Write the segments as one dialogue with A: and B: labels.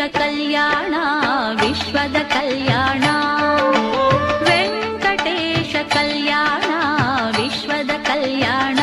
A: ಕಲ್ಯಾಣ ವಿಶ್ವದ ಕಲ್ಯಾಣ ವೆಂಕಟೇಶ ಕಲ್ಯಾಣ ವಿಶ್ವದ ಕಲ್ಯಾಣ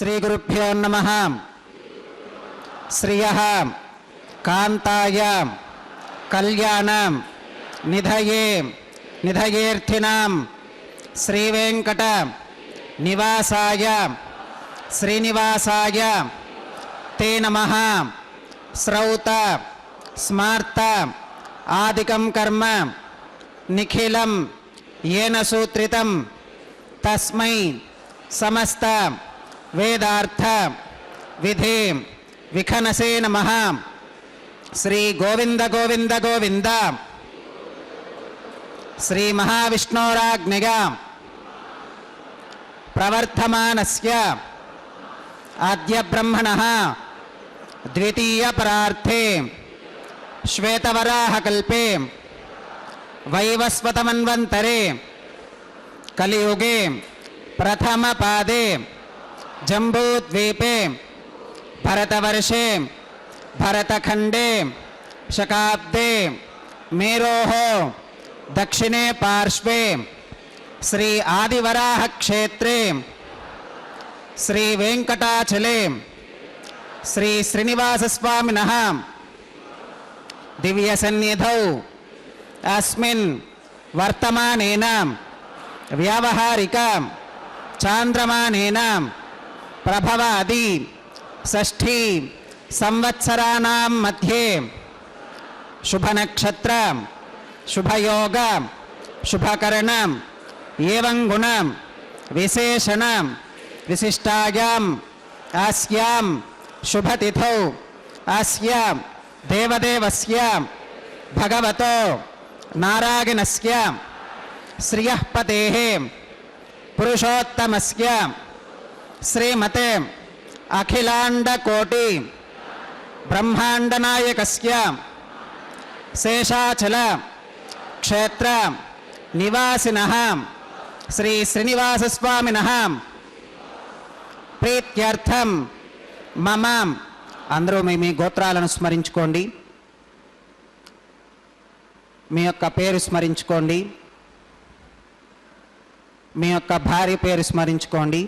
B: శ్రీగురుభ్యో నమః. శ్రియః కాంతాయ కళ్యాణం నిధయే నిధయేర్థినాం శ్రీవేంకట నివాసాయ శ్రీనివాసాయ తే నమః. శ్రౌత స్మార్త ఆదికం కర్మ నిఖిలం येन सूत्रितं तस्मै समस्त वेदार्थ विधे विखनसे नमः. श्री गोविंद गोविंद गोविंद श्री महाविष्णोराज्ञया प्रवर्तमानस्य आद्य ब्रह्मणः द्वितीय परार्थे श्वेतवराह कल्पे वैवस्वतमन्वन्तरे कलियुगे प्रथम पादे जम्बूद्वीपे भरतवर्षे भरतखंडे शकाब्दे मेरोः दक्षिणे पार्श्वे श्री आदिवराह क्षेत्रे श्री वेंकटाचले श्री श्रीनिवासस्वामिनः दिव्यसन्निधौ अस्मिन् वर्तमानेन व्यावहारिक चांद्रमानेन प्रभवादि षष्ठी संवत्सराणां मध्ये शुभनक्षत्र शुभयोग शुभकरण एवं गुण विशेषण विशिष्टायां अस्यां शुभतिथौ अस्य देवदेवस्य भगवतो नारायणस्य श्रियः पतेः पुरुषोत्तमस्य श्रीमते अखिलांडकोटि ब्रह्मांडनायकस्य शेषाचल क्षेत्र निवासिनः श्री श्रीनिवासस्वामिनः प्रीत्यर्थं मम अंदरू మీ గోత్రాలను స్మరించుకోండి. మీ యొక్క పేరు స్మరించుకోండి. మీ యొక్క భార్య పేరు స్మరించుకోండి.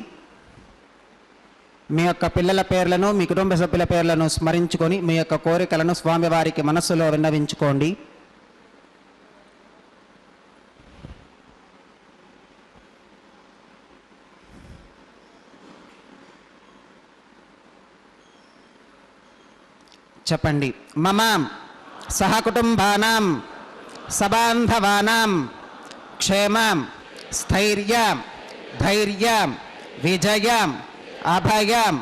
B: మీ యొక్క పిల్లల పేర్లను మీ కుటుంబ సభ్యుల పేర్లను స్మరించుకొని మీ యొక్క కోరికలను స్వామివారికి మనస్సులో విన్నవించుకోండి. చెప్పండి. మమ సహకుటుంబానాం సబాంధవానాం క్షేమం స్థైర్యం ధైర్యం విజయం అభయం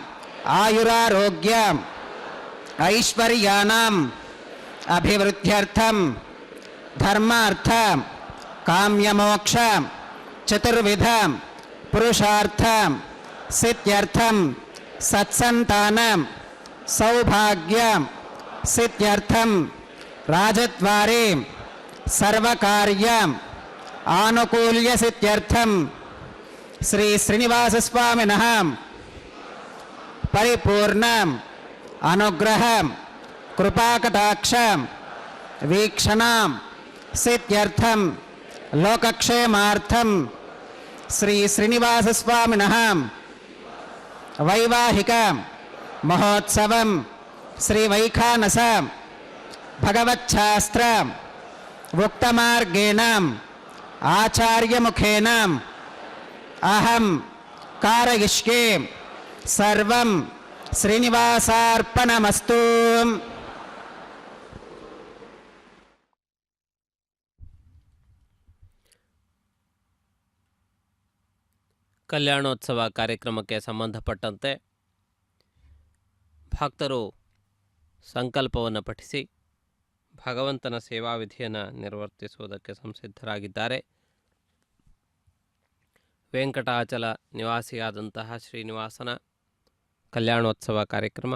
B: ఆయురారోగ్యం ఐశ్వర్యానాం అభివృద్ధ్యర్థం ధర్మార్థ కామ్యమోక్ష చతుర్విధ పురుషార్థ సిద్ధ్యర్థం సత్సంతానం సౌభాగ్యం సిద్ధ్యర్థం రాజద్వారే సర్వకార్యం ఆనుకూల్య సిద్ధ్యర్థం శ్రీ శ్రీనివాసస్వామినః పరిపూర్ణ అనుగ్రహం కృపాకటాక్షం వీక్షణం సిద్ధ్యర్థం లోకక్షేమార్థం శ్రీ శ్రీనివాసస్వామినః వైవాహిక మహోత్సవం శ్రీ వైఖానస భగవచ్ఛాస్త్ర ఉక్తమార్గేణ ఆచార్యముఖేన అహం కారయిష్యే సర్వం శ్రీనివాసార్పణమస్తు.
C: ಕಲ್ಯಾಣೋತ್ಸವ ಕಾರ್ಯಕ್ರಮಕ್ಕೆ ಸಂಬಂಧಪಟ್ಟಂತೆ ಭಕ್ತರು ಸಂಕಲ್ಪವನ್ನು ಪಠಿಸಿ ಭಗವಂತನ ಸೇವಾ ವಿಧಿಯನ್ನು ನಿರ್ವರ್ತಿಸುವುದಕ್ಕೆ ಸಂಸಿದ್ಧರಾಗಿದ್ದಾರೆ. ವೆಂಕಟಾಚಲ ನಿವಾಸಿಯಾದಂತಹ ಶ್ರೀನಿವಾಸನ ಕಲ್ಯಾಣೋತ್ಸವ ಕಾರ್ಯಕ್ರಮ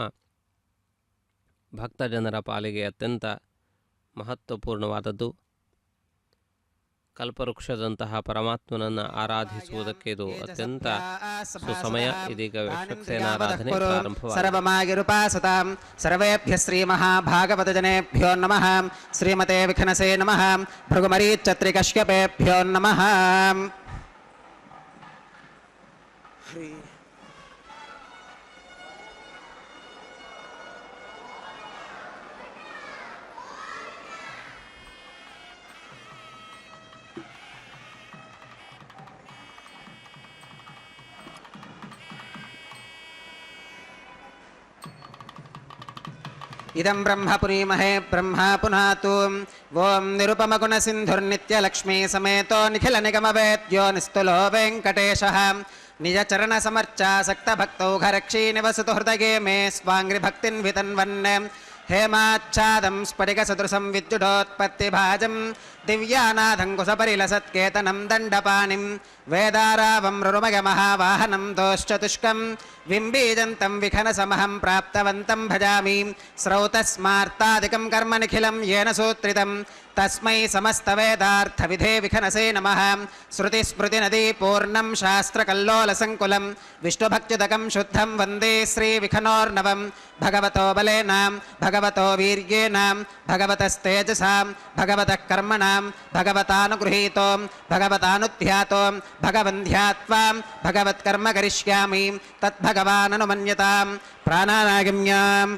C: ಭಕ್ತಜನರ ಪಾಲಿಗೆ ಅತ್ಯಂತ ಮಹತ್ವಪೂರ್ಣವಾದದ್ದು. ಕಲ್ಪವೃಕ್ಷದಂತಹ ಪರಮಾತ್ಮನನ್ನು ಆರಾಧಿಸುವುದಕ್ಕೆ ಇದು ಅತ್ಯಂತ ಸುಸಮಯ. ಇದೀಗ ವಿಶ್ವಕ್ಸೇನಾರಾಧನೆ ಪ್ರಾರಂಭವಾಗಿದೆ.
B: ಸರ್ವಮಾಗಿರುಪಾಸತಾಂ ಸರ್ವೇಭ್ಯಃ ಶ್ರೀ ಮಹಾಭಾಗವತಜನೇಭ್ಯೋ ನಮಃ. ಶ್ರೀಮತೆ ವಿಖನಸೇ ನಮಃ. ಭೃಗುಮರೀಚತ್ರಿಕಶ್ಯಪೇಭ್ಯೋ ನಮಃ. इदं ब्रह्म पुनीमहे ब्रह्मा पुनातु ओं निरुपमगुणसिन्धुर्नित्यलक्ष्मी समेतो निखिलनिगमवेद्यो निस्तुलो वेङ्कटेशः निजचरणसमर्चासक्तभक्तौघरक्षी निवसतु हृदये मे स्वाङ्घ्रिभक्तिन् वितन्वन् हेमाच्छादं स्फटिकसदृशं विद्युडोत्पत्तिभाजं दिव्यानाथङ्कुशपरिलसत्केतनं दण्डपाणिं वेदारावं रुरुमयमहावाहनं दोश्चतुष्कं विम्बीजन्तं विखनसमहं प्राप्तवन्तं भजामि स्रौतस्मार्तादिकं कर्म निखिलं येन सूत्रितं तस्मै समस्तवेदार्थविधे विखनसे नमः श्रुतिस्मृतिनदी पूर्णं शास्त्रकल्लोलसङ्कुलं विष्णुभक्त्युदकं शुद्धं वन्दे श्रीविखनोर्नवं भगवतो बलेन भगवतो वीर्येण भगवतस्तेजसां भगवतः कर्मणां भगवतानुगृहीतो भगवतानुध्यातो भगवन्ध्यात्वा भगवत्कर्म करिष्यामि तद्भगवाननुमन्यतां प्राणानागम्याम्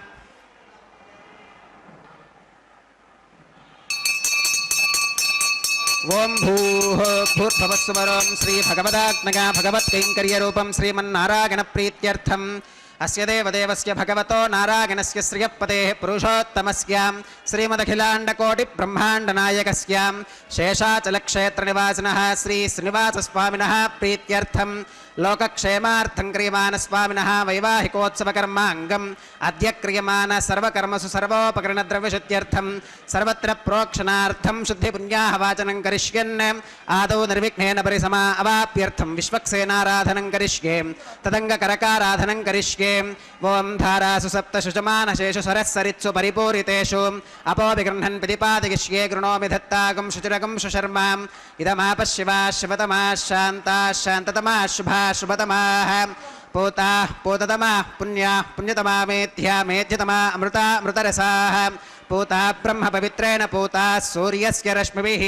B: ओं भूः भूर्भुवस्सुवरों श्रीभगवदात्मका भगवत्कैङ्कर्यरूपं श्रीमन्नारायणप्रीत्यर्थम् अस्य देवदेवस्य भगवतो नारायणस्य श्रियपतेः पुरुषोत्तमस्यां श्रीमदखिलाण्डकोटिब्रह्माण्डनायकस्यां शेषाचलक्षेत्रनिवासिनः श्रीश्रीनिवासस्वामिनः प्रीत्यर्थं लोकक्षेमार्थं क्रियमाणस्वामिनः वैवाहिकोत्सवकर्माङ्गम् अद्य क्रियमाण सर्वकर्मसु सर्वोपकरणद्रव्यशुद्ध्यर्थं सर्वत्र प्रोक्षणार्थं शुद्धिपुण्याः वाचनं करिष्यन् आदौ निर्विघ्नेन परिसमा अवाप्यर्थं विश्वक्सेनाराधनं करिष्ये तदङ्गकरकाराधनं करिष्ये ओं धारासु सप्तशुचमानशेषु सरस्सरित्सु परिपूरितेषु अपोऽभिगृह्णन् प्रतिपादयिष्ये गृणोमि दत्तागं शुचिरगं सुशर्माम् इदमापः शिवाः शिवतमाः शान्ताः शान्ततमाः शुभाः शुभतमाः पूताः पूततमाः पुण्याः पुण्यतमा मेध्या मेध्यतमा अमृता अमृतरसाः पूता ब्रह्म पवित्रेण पूता सूर्यस्य रश्मिभिः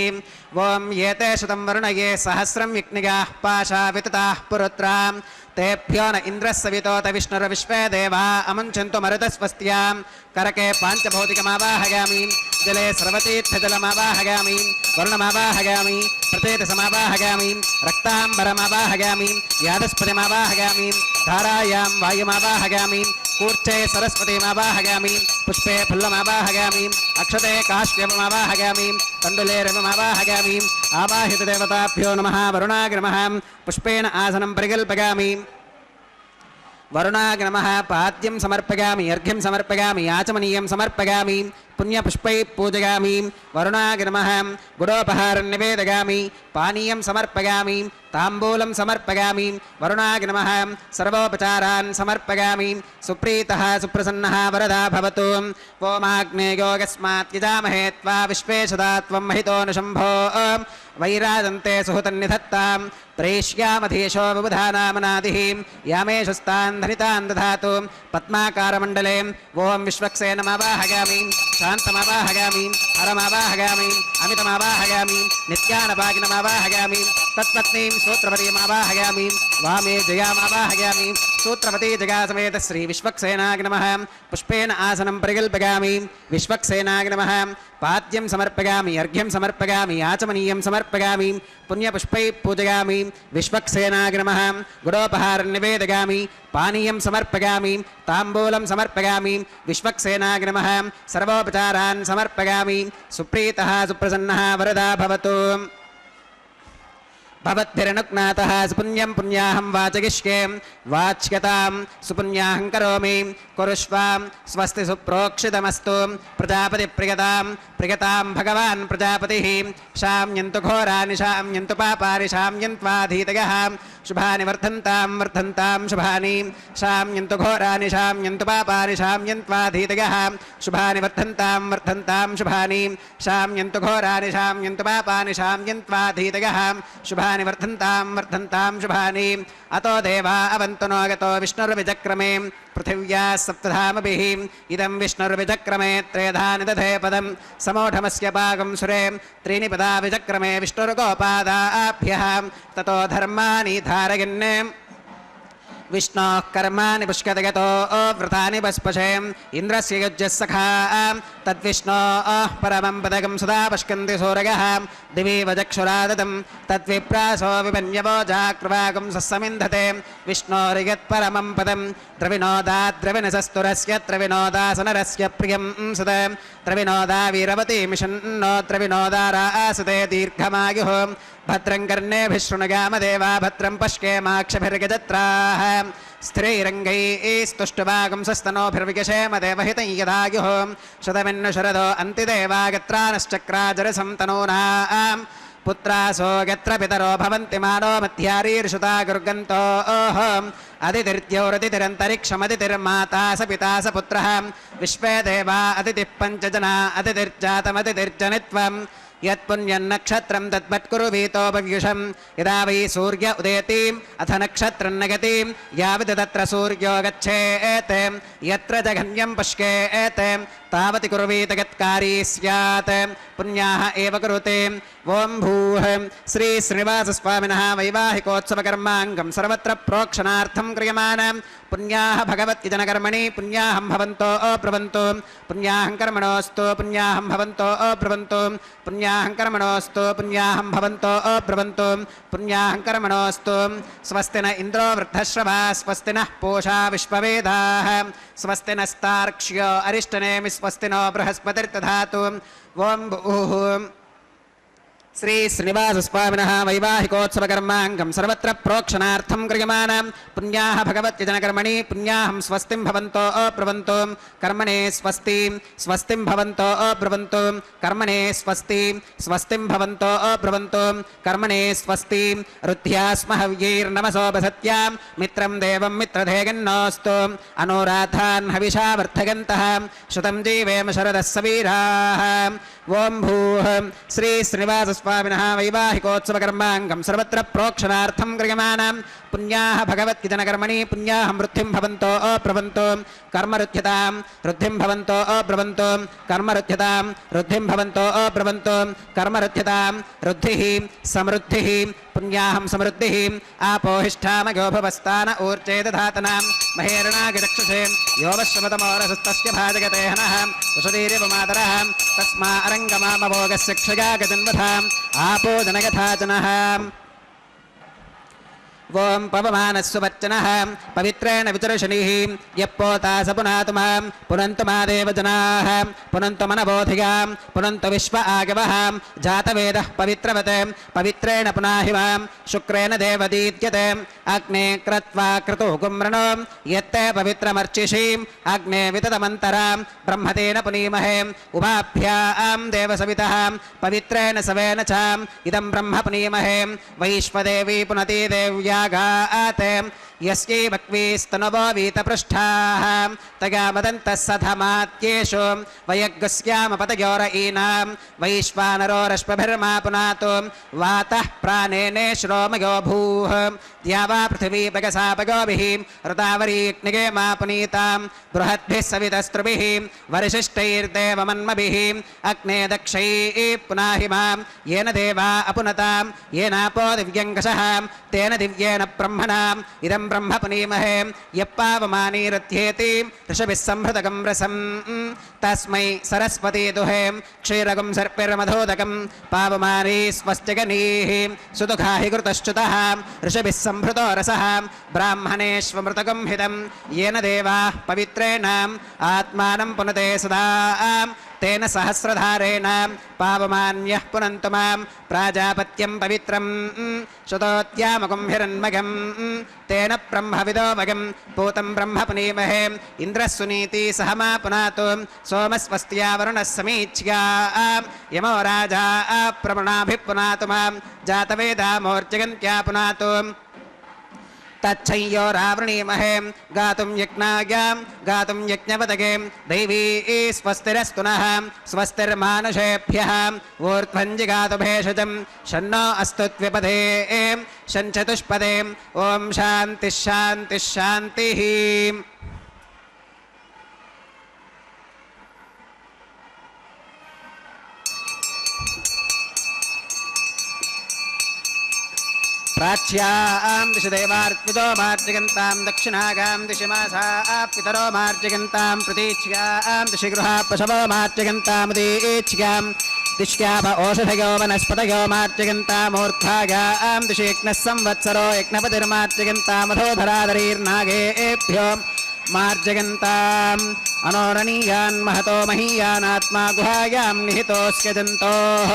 B: ओं एते शतं वरुणये सहस्रं विघ्निगाः पाशा वितताः पुरुत्रां तेभ्यो न इन्द्रः सवितोत विष्णुर्विश्वे देवा अमुञ्चन्तु मरुतस्वस्त्यां करके पाञ्चभौतिकमावाहयामि जले सर्वतीर्थजलमावाहयामि वरुणमावाहयामि प्रतेतसमावाहयामि रक्ताम्बरमावाहयामि यादस्पतिमावाहयामि धारायां वायुमावाहयामि कूर्चे सरस्वतीमावाहयामि पुष्पे फुल्लमावाहयामि अक्षते काश्यपमावाहयामि तण्डुले रविमावाहयामि आवाहितदेवताभ्यो नमः वरुणाय नमः पुष्पेण आसनं परिकल्पयामि वरुणाय नमः पाद्यं समर्पयामि अर्घ्यं समर्पयामि आचमनीयं समर्पयामि पुण्यपुष्पैः पूजयामि वरुणाय नमः गुडोपहारं निवेदयामि पानीयं समर्पयामि ताम्बूलं समर्पयामि वरुणाय नमः सर्वोपचारान् समर्पयामि सुप्रीतः सुप्रसन्नः वरदा भवतु ओमाग्नेयो यस्मात् यजामहे त्वा विश्वेशदा त्वं महितोऽनुशम्भो वैराजन्ते सुहृतन्निधत्तां प्रेष्यामधीशो विबुधानामनादिः यामेशस्तान् धनितान् दधातु पद्माकारमण्डले ओं विश्वक्सेनमावाहयामि शान्तमावाहयामि हरमावाहयामि अमितमावाहयामि नित्यानपागिनमावाहयामि तत्पत्नीं सूत्रपतीमावाहयामि वामे जयामावाहयामि सूत्रपती जयासमेत श्रीविश्वक्सेनाय नमः पुष्पेन आसनं परिकल्पयामि विश्वक्सेनाय नमः पाद्यं समर्पयामि अर्घ्यं समर्पयामि आचमनीयं समर्पयामि पुण्यपुष्पैः पूजयामि विश्वक्सेनाय नमः गुडोपहारं निवेदयामि पानीयं समर्पयामि ताम्बूलं समर्पयामि विश्वक्सेनाय नमः सर्वोपचारान् समर्पयामि सुप्रीतः सुप्रसन्नः वरदा भवतु भवद्भिरनुज्ञातः सुपुण्यं पुण्याहं वाचयिष्ये वाच्यतां सुपुण्याहं करोमि कुरुष्वां स्वस्ति सुप्रोक्षितमस्तु प्रजापतिप्रियतां प्रियतां भगवान् प्रजापतिः शाम्यन्तु घोराणि शाम्यन्तु पापानि शाम्यन्त्वाधीतयः शुभानि वर्धन्तां वर्धन्तां शुभानि शाम्यन्तु घोराणि शाम्यन्तु पापानि शाम्यन्त्वाधीतयः शुभानि वर्धन्तां वर्धन्तां शुभानि शाम्यन्तु घोराणि शाम्यन्तु पापानि शाम्यन्त्वाधीतयः शुभानि वर्धन्तां वर्धन्तां शुभानि अतो देवा अवन्तु नो गतो विष्णुर्विचक्रमे पृथिव्याः सप्तधामभिः इदं विष्णुर्विचक्रमे त्रेधानि दधे पदं समोढमस्य पाकं सुरे त्रीणि पदा विचक्रमे विष्णुर्गोपादाभ्यः ततो धर्माणि धारयन् विष्णोः कर्माणि पुष्कते यतो व्रतानि पस्पशे इन्द्रस्य युज्यः सखा तद्विष्णोः परमं पदकं सदा पश्यन्ति सूरयः दिवि वचक्षुरादतं तद्विप्रासो विपन्यवो जाकृवागं सस्समिन्धते विष्णोर्यत्परमं पदं द्रविणोदाद्रविणसस्तुरस्य द्रविणोदासनरस्य प्रियं सद द्रविणोदा वीरवती मिषन्नो द्रविणोदा रासते दीर्घमायुः भद्रं कर्णेभिः शृणुयामदेवा भद्रं पश्येमाक्षभिर्गजत्राः स्थिरैरङ्गैस्तुष्टुवागुंसस्तनोभिर्विगशेम देवहितं यदायुः शतमिन्नु शरदो अन्तिदेवागत्रानश्चक्राजरसं तनूनां पुत्रासो यत्र पितरो भवन्ति मानो मध्यारीर्षुता गुर्गन्तोः अदितिर्द्यौरदितिरन्तरिक्षमदितिर्माता स पिता स पुत्रः विश्वे देवा अदितिः पञ्चजना अदितिर्जातमदितिर्जनित्वम् यत्पुण्यन्नक्षत्रं तद्वत्कुरु वीतोपव्युषं यदा वै सूर्य उदेतीम् अथ नक्षत्रं नगतीं यावत् तत्र सूर्यो गच्छेत् यत्र जघन्यं पुष्केत् तावति कुर्वीत यत्कारी स्यात् पुण्याः एव कुरुते ओं भूः श्री श्रीनिवासस्वामिनः वैवाहिकोत्सवकर्माङ्गं सर्वत्र प्रोक्षणार्थं क्रियमाणं पुण्याः भगवत्यजनकर्मणि पुण्याहं भवन्तो अब्रवन्तु पुण्याहं कर्मणोऽस्तु पुण्याहं भवन्तो अब्रवन्तु पुण्याहं कर्मणोऽस्तु पुण्याहं भवन्तो अब्रवन्तु पुण्याहं कर्मणोऽस्तु स्वस्ति न इन्द्रो वृद्धश्रवा स्वस्ति नः पूषा विश्ववेदाः स्वस्ति नस्तार्क्ष्यो अरिष्टनेमि स्वस्ति नो बृहस्पतिर्दधातु ओं भूः श्री श्रीनिवासस्वामिनः वैवाहिकोत्सवकर्माङ्गं सर्वत्र प्रोक्षणार्थं क्रियमाणं पुण्याः भगवत्यजनकर्मणि पुण्याहं स्वस्तिं भवन्तो अब्रवन्तु कर्मणे स्वस्ति स्वस्तिं भवन्तो अब्रवन्तु कर्मणे स्वस्ति स्वस्तिं भवन्तो अब्रवन्तु कर्मणे स्वस्ति रुद्ध्यास्म हव्यैर्नमसोपसत्यां मित्रं देवं मित्रधेगन्नोऽस्तु अनुराधान् हविषा वर्धयन्तः श्रुतं जीवेम शरदः सवीराः ओं भूः श्री श्रीनिवासस्वामिनः वैवाहिकोत्सवकर्माङ्गं सर्वत्र प्रोक्षणार्थं क्रियमाणं पुण्याः भगवत्यजनकर्मणि पुण्याहं वृद्धिं भवन्तो अब्रवन्तु कर्मरुध्यतां वृद्धिं भवन्तो अब्रवन्तु कर्मरुध्यतां वृद्धिं भवन्तो अब्रवन्तु कर्मरुध्यतां वृद्धिः समृद्धिः पुण्याहं समृद्धिः आपोहिष्ठामगो भवस्तान ऊर्जे दधातनां महेरणागिरक्षसे योवश्रमतमोरसस्तस्य भाजगते हनः उषदीर्यवमातरः तस्मा अरङ्गमामभोगस्य क्षया गजन्वधाम् आपो जनगथा जनः ओं पवमानस्वच्चनः पवित्रेण विचर्षणिः यप्पोता स पुनातु मां पुनन्तु मा देवजनाः पुनन्तु मनबोधिगां पुनन्तु विश्व आगवः जातवेदः पवित्रवत् पवित्रेण पुनाहि मां शुक्रेण देवदीत्यते अग्ने क्रत्वा क्रतु कुम्रणो यत्ते पवित्रमर्चिषीम् अग्ने विततमन्तरां ब्रह्मतेन पुनीमहे उभाभ्यां देवसवितः पवित्रेण सवेन च इदं ब्रह्म पुनीमहे वैश्वदेवी पुनती देव्या गाते यस्यै भक्वीस्तनवो वीतपृष्ठाः तया मदन्तः सधमात्येषु वयग्स्यामपतयोर ईनां वैश्वानरो रश्मिभिर्मा पुनातु वातः प्राणेने श्रोमयो भूः द्यावा पृथिवी पगसापगोभिः ऋतावरीग्निगे मा पुनीतां बृहद्भिः सवितस्त्रुभिः वरिशिष्टैर्देवमन्मभिः अग्ने दक्षैः पुनाहि मां येन देवा अपुनतां येनापो दिव्यङ्कषः तेन दिव्येन ब्रह्मणाम् इदं ब्रह्म पुनीमहे यप्पावमानीरथ्येति ऋषभिः संहृतकं रसं तस्मै सरस्वती दुहे क्षीरकं सर्पिर्मधोदकं पावमानी स्वस्तिगनीः सुदुःखाहि कृतश्च्युतः ऋषभिः संहृतो रसः ब्राह्मणेष्वमृतकं हितं येन देवाः पवित्रेण आत्मानं पुनते सदा तेन सहस्रधारेण पावमान्यः पुनन्तु मां प्राजापत्यं पवित्रं शतोत्यामकं हिरण्मयं तेन ब्रह्मविदोमगं पूतं ब्रह्म पुनीमहे इन्द्रस्सुनीति सह मा पुनातु सोमस्वस्त्या वरुणः समीच्या यमो राजा प्रवणाभिः पुनातु मां जातवेदामोर्जगन्त्या पुनातु तच्छय्यो रावृणीमहे गातुं यज्ञायां गातुं यज्ञपदगे दैवी स्वस्तिरस्तु नः स्वस्तिर्मानुषेभ्यः ऊर्ध्वञ्जिगातु भेषजं शन्नो अस्तु द्विपदे शञ्चतुष्पदे ॐ शान्तिः शान्तिः शान्तिः प्राच्यां दिशि देवार्पितो मार्जयन्तां दक्षिणागां दिशि मासाः पितरो मार्जयन्तां प्रतीच्यां दिशि गृहा पशवो मार्जयन्तामुदीच्यां दिश्याप ओषधयो वनस्पतयो मार्जयन्तामूर्धागां दिशि यज्ञः संवत्सरो यज्ञपतिर्मार्जयन्तामधोधराधरीर्नागेभ्यो मार्जयन्ताम् अनोरणीयान् महतो महीयानात्मा गुहायां निहितोऽस्य जन्तोः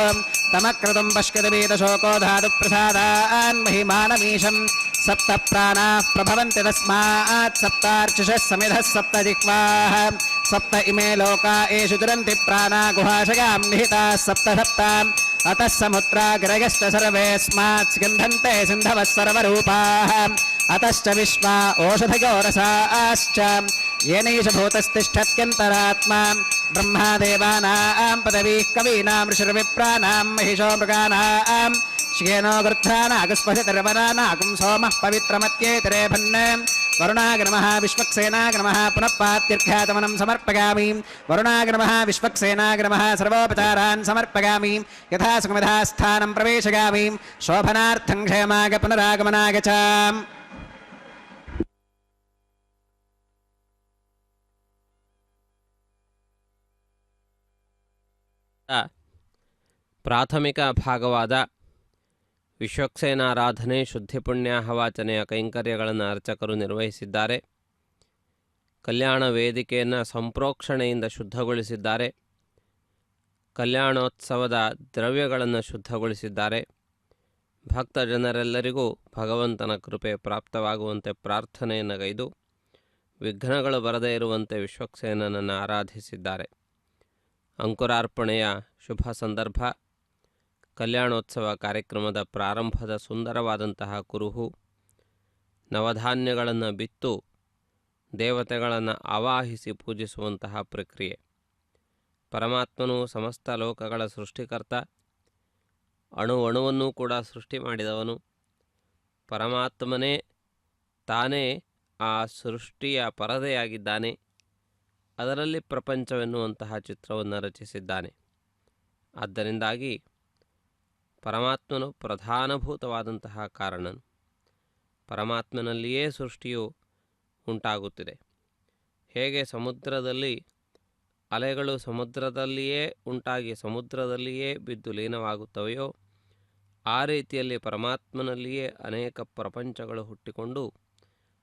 B: तमक्रतुं पश्यतवेदशोको धातुप्रसादान् महिमानमीशं सप्त प्राणाः प्रभवन्ति तस्मात् सप्तार्चिषः समिधः सप्त जिह्वाः सप्त इमे लोका एषु दुरन्ति प्राणा गुहाशयां निहिताः सप्त सप्ताम् अतः समुद्राग्रयश्च सर्वेऽस्मात् स्कन्धन्ते सिन्धवः सर्वरूपाः अतश्च विश्वा ओषधयो रसाश्च येनैष भूतस्तिष्ठत्यन्तरात्मा ब्रह्मादेवानां पदवीः कवीनां ऋषिर्विप्राणां महिषो मृगाणां श्येनो गृध्रानागस्पशतिर्वनानागुं सोमः पवित्रमत्येतरेभन् वरुणाग्नमः विश्वक्सेनाग्नमः पुनः पात्यर्घ्यातमनं समर्पयामि वरुणाग्नमः विश्वक्सेनाग्नमः सर्वोपचारान् समर्पयामि यथा सुखमिधा स्थानं प्रवेशयामि शोभनार्थं क्षेमाग पुनरागमनाग च
C: ಪ್ರಾಥಮಿಕ ಭಾಗವಾದ ವಿಶ್ವಕ್ಸೇನಾರಾಧನೆ ಶುದ್ಧಿ ಪುಣ್ಯಾಹವಾಚನೆಯ ಕೈಂಕರ್ಯಗಳನ್ನು ಅರ್ಚಕರು ನಿರ್ವಹಿಸಿದ್ದಾರೆ. ಕಲ್ಯಾಣ ವೇದಿಕೆಯನ್ನು ಸಂಪ್ರೋಕ್ಷಣೆಯಿಂದ ಶುದ್ಧಗೊಳಿಸಿದ್ದಾರೆ. ಕಲ್ಯಾಣೋತ್ಸವದ ದ್ರವ್ಯಗಳನ್ನು ಶುದ್ಧಗೊಳಿಸಿದ್ದಾರೆ. ಭಕ್ತ ಜನರೆಲ್ಲರಿಗೂ ಭಗವಂತನ ಕೃಪೆ ಪ್ರಾಪ್ತವಾಗುವಂತೆ ಪ್ರಾರ್ಥನೆಯನ್ನು ಗೈದು ವಿಘ್ನಗಳು ಬರದೇ ಇರುವಂತೆ ವಿಶ್ವಕ್ಸೇನನನ್ನು ಆರಾಧಿಸಿದ್ದಾರೆ. ಅಂಕುರಾರ್ಪಣೆಯ ಶುಭ ಸಂದರ್ಭ, ಕಲ್ಯಾಣೋತ್ಸವ ಕಾರ್ಯಕ್ರಮದ ಪ್ರಾರಂಭದ ಸುಂದರವಾದಂತಹ ಕುರುಹು, ನವಧಾನ್ಯಗಳನ್ನು ಬಿತ್ತು ದೇವತೆಗಳನ್ನು ಆವಾಹಿಸಿ ಪೂಜಿಸುವಂತಹ ಪ್ರಕ್ರಿಯೆ. ಪರಮಾತ್ಮನು ಸಮಸ್ತ ಲೋಕಗಳ ಸೃಷ್ಟಿಕರ್ತ, ಅಣುವಣುವನ್ನೂ ಕೂಡ ಸೃಷ್ಟಿ ಮಾಡಿದವನು. ಪರಮಾತ್ಮನೇ ತಾನೇ ಆ ಸೃಷ್ಟಿಯ ಪರದೆಯಾಗಿದ್ದಾನೆ. ಅದರಲ್ಲಿ ಪ್ರಪಂಚವೆನ್ನುವಂತಹ ಚಿತ್ರವನ್ನು ರಚಿಸಿದ್ದಾನೆ. ಆದ್ದರಿಂದಾಗಿ ಪರಮಾತ್ಮನು ಪ್ರಧಾನಭೂತವಾದಂತಹ ಕಾರಣನು. ಪರಮಾತ್ಮನಲ್ಲಿಯೇ ಸೃಷ್ಟಿಯು ಉಂಟಾಗುತ್ತಿದೆ. ಹೇಗೆ ಸಮುದ್ರದಲ್ಲಿ ಅಲೆಗಳು ಸಮುದ್ರದಲ್ಲಿಯೇ ಉಂಟಾಗಿ ಸಮುದ್ರದಲ್ಲಿಯೇ ಬಿದ್ದು ಲೀನವಾಗುತ್ತವೆಯೋ, ಆ ರೀತಿಯಲ್ಲಿ ಪರಮಾತ್ಮನಲ್ಲಿಯೇ ಅನೇಕ ಪ್ರಪಂಚಗಳು ಹುಟ್ಟಿಕೊಂಡು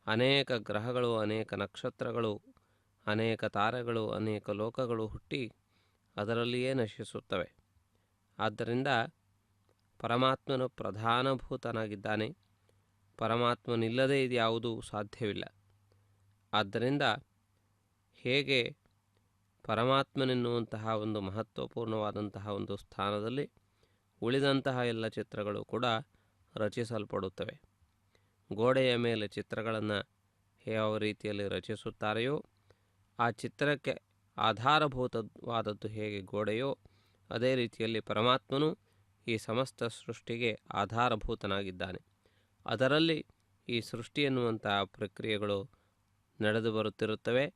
C: ಅನೇಕ ಗ್ರಹಗಳು, ಅನೇಕ ನಕ್ಷತ್ರಗಳು, ಅನೇಕ ತಾರೆಗಳು, ಅನೇಕ ಲೋಕಗಳು ಹುಟ್ಟಿ ಅದರಲ್ಲಿಯೇ ನಶಿಸುತ್ತವೆ. ಆದ್ದರಿಂದ ಪರಮಾತ್ಮನು ಪ್ರಧಾನಭೂತನಾಗಿದ್ದಾನೆ. ಪರಮಾತ್ಮನಿಲ್ಲದೆ ಇದ್ಯಾವುದೂ ಸಾಧ್ಯವಿಲ್ಲ. ಆದ್ದರಿಂದ ಹೇಗೆ ಪರಮಾತ್ಮನೆನ್ನುವಂತಹ ಒಂದು ಮಹತ್ವಪೂರ್ಣವಾದಂತಹ ಒಂದು ಸ್ಥಾನದಲ್ಲಿ ಉಳಿದಂತಹ ಎಲ್ಲ ಚಿತ್ರಗಳು ಕೂಡ ರಚಿಸಲ್ಪಡುತ್ತವೆ. ಗೋಡೆಯ ಮೇಲೆ ಚಿತ್ರಗಳನ್ನು ಯಾವ ರೀತಿಯಲ್ಲಿ ರಚಿಸುತ್ತಾರೆಯೋ, ಆ ಚಿತ್ರಕ್ಕೆ ಆಧಾರಭೂತವಾದದ್ದು ಹೇಗೆ ಗೋಡೆಯೋ, ಅದೇ ರೀತಿಯಲ್ಲಿ ಪರಮಾತ್ಮನು ಈ ಸಮಸ್ತ ಸೃಷ್ಟಿಗೆ ಆಧಾರಭೂತನಾಗಿದ್ದಾನೆ. ಅದರಲ್ಲಿ ಈ ಸೃಷ್ಟಿ ಎನ್ನುವಂತಹ ಪ್ರಕ್ರಿಯೆಗಳು ನಡೆದು ಬರುತ್ತಿರುತ್ತವೆ.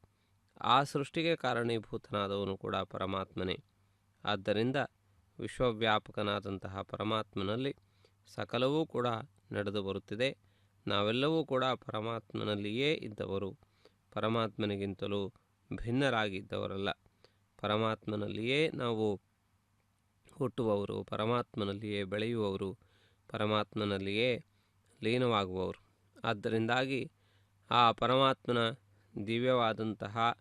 C: ಆ ಸೃಷ್ಟಿಗೆ ಕಾರಣೀಭೂತನಾದವನು ಕೂಡ ಪರಮಾತ್ಮನೇ. ಆದ್ದರಿಂದ ವಿಶ್ವವ್ಯಾಪಕನಾದಂತಹ ಪರಮಾತ್ಮನಲ್ಲಿ ಸಕಲವೂ ಕೂಡ ನಡೆದು ಬರುತ್ತಿದೆ. ನಾವೆಲ್ಲವೂ ಕೂಡ ಪರಮಾತ್ಮನಲ್ಲಿಯೇ ಇದ್ದವರು, ಪರಮಾತ್ಮನಿಗಿಂತಲೂ ಭಿನ್ನರಾಗಿದ್ದವರಲ್ಲ. ಪರಮಾತ್ಮನಲ್ಲಿಯೇ ನಾವು ಹುಟ್ಟುವವರು, ಪರಮಾತ್ಮನಲ್ಲಿಯೇ ಬೆಳೆಯುವವರು, ಪರಮಾತ್ಮನಲ್ಲಿಯೇ ಲೀನವಾಗುವವರು. ಆದ್ದರಿಂದಾಗಿ ಆ ಪರಮಾತ್ಮನ ದಿವ್ಯವಾದಂತಹ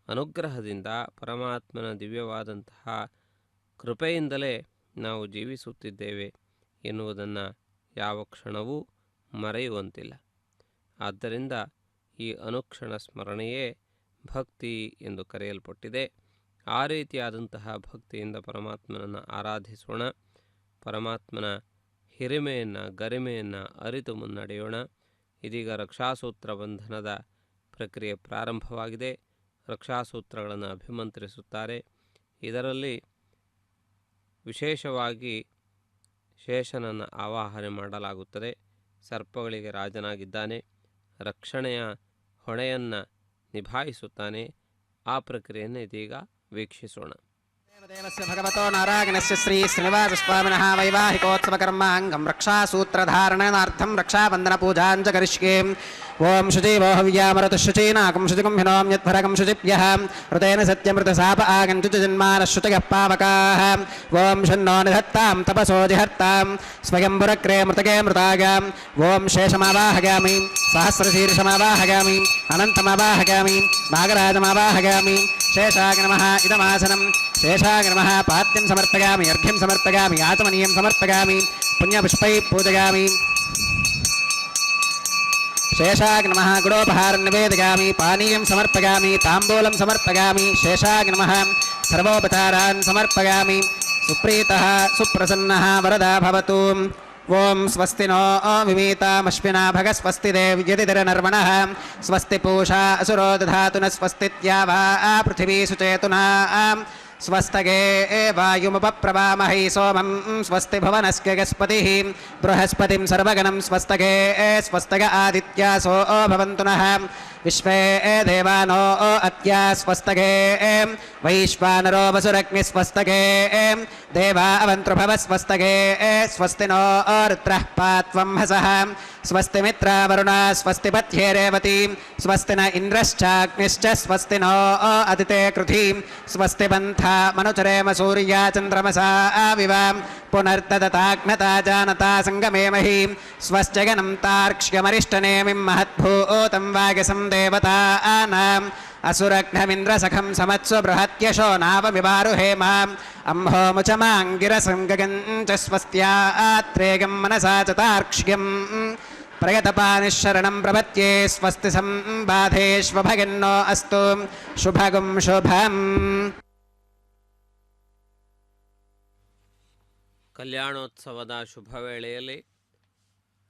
C: ಅನುಗ್ರಹದಿಂದ, ಪರಮಾತ್ಮನ ದಿವ್ಯವಾದಂತಹ ಕೃಪೆಯಿಂದಲೇ ನಾವು ಜೀವಿಸುತ್ತಿದ್ದೇವೆ ಎನ್ನುವುದನ್ನು ಯಾವ ಕ್ಷಣವೂ ಮರೆಯುವಂತಿಲ್ಲ. ಆದ್ದರಿಂದ ಈ ಅನುಕ್ಷಣ ಸ್ಮರಣೆಯೇ ಭಕ್ತಿ ಎಂದು ಕರೆಯಲ್ಪಟ್ಟಿದೆ. ಆ ರೀತಿಯಾದಂತಹ ಭಕ್ತಿಯಿಂದ ಪರಮಾತ್ಮನನ್ನು ಆರಾಧಿಸೋಣ. ಪರಮಾತ್ಮನ ಹಿರಿಮೆಯನ್ನು, ಗರಿಮೆಯನ್ನು ಅರಿತು ಮುನ್ನಡೆಯೋಣ. ಇದೀಗ ರಕ್ಷಾಸೂತ್ರ ಬಂಧನದ ಪ್ರಕ್ರಿಯೆ ಪ್ರಾರಂಭವಾಗಿದೆ. ರಕ್ಷಾಸೂತ್ರಗಳನ್ನು ಅಭಿಮಂತ್ರಿಸುತ್ತಾರೆ. ಇದರಲ್ಲಿ ವಿಶೇಷವಾಗಿ ಶೇಷನನ್ನು ಆವಾಹನೆ ಮಾಡಲಾಗುತ್ತದೆ. ಸರ್ಪಗಳಿಗೆ ರಾಜನಾಗಿದ್ದಾನೆ, ರಕ್ಷಣೆಯ ಹೊಣೆಯನ್ನು ನಿಭಾಯಿಸುತ್ತಾನೆ. ಆ ಪ್ರಕ್ರಿಯೆಯನ್ನು ಇದೀಗ ವೀಕ್ಷಿಸೋಣ.
B: देवस्य भगवतो नारायणस्य श्री श्रीनिवासस्वामिनः वैवाहिकोत्सवकर्माङ्गं रक्षासूत्रधारणार्थं रक्षाबन्धनपूजां च करिष्ये। ओं शुचिवो हव्यामरुतः शुचीनाकं शुचिकं हिनों यद्भरकं शुचिभ्यः ऋतेन सत्यमृतसाप आगञ्चुचिन्मानश्रुतयः पावकाः। ओं शन्नो निधत्तां तपसो जिहर्तां स्वयंवरक्रे मृतके मृताय। ओं शेषमावाहयामि सहस्रशीर्षमावाहयामि अनन्तमावाहयामि नागराजमावाहयामि। शेषाय नमः इदमासनं शेषाय नमः पाद्यं समर्पयामि अर्घ्यं समर्पयामि आचमनीयं समर्पयामि पुण्यपुष्पैः पूजयामि। शेषाय नमः गुडोपहारं निवेदयामि पानीयं समर्पयामि ताम्बूलं समर्पयामि। शेषाय नमः सर्वोपचारान् समर्पयामि। सुप्रीतः सुप्रसन्नः वरदा भवतु। ओं स्वस्ति नो विमीतामश्विना भग स्वस्ति देव्यतिरनर्मणः स्वस्ति पूषा असुरो दधातु न स्वस्तित्यावा पृथिवी सुचेतुना स्वस्तगे वायुमुपप्रवामहै सोमं स्वस्ति भुवनस्य गस्पतिः बृहस्पतिं सर्वगणं स्वस्तगे स्वस्तग आदित्यासो भवन्तु नः विश्वे देवानो अत्या स्वस्तगे वैश्वानरो वसुरग्निस्वस्तगे देवा अवन्तृभव स्वस्तगे स्वस्ति नो रुद्रः पात्वं हसः स्वस्ति मित्रावरुणा स्वस्ति पथ्ये रेवती स्वस्ति न इन्द्रश्चाग्निश्च स्वस्ति नो अदिते कृधि स्वस्ति पन्था मनुचरेम सूर्या चन्द्रमसा विव पुनर्तदताग्नता जानता सङ्गमे मही स्वश्चगनं तार्क्ष्यमरिष्टनेमिं महद्भूतं वागसं देवतानाम् असुरघ्नमिन्द्रसखं समत्सु बृहत्यशो नावमिवारुहेम अम्होमुचमाङ्गिरसं गगञ्च स्वस्त्यात्रेयं मनसा च तार्क्ष्यम् प्रयतपानिशरणं प्रपत्ये स्वस्ति संबाधेष्वभगिन्नो अस्तु शुभगुं शुभम्।
C: ಕಲ್ಯಾಣೋತ್ಸವದ ಶುಭ ವೇಳೆಯಲ್ಲಿ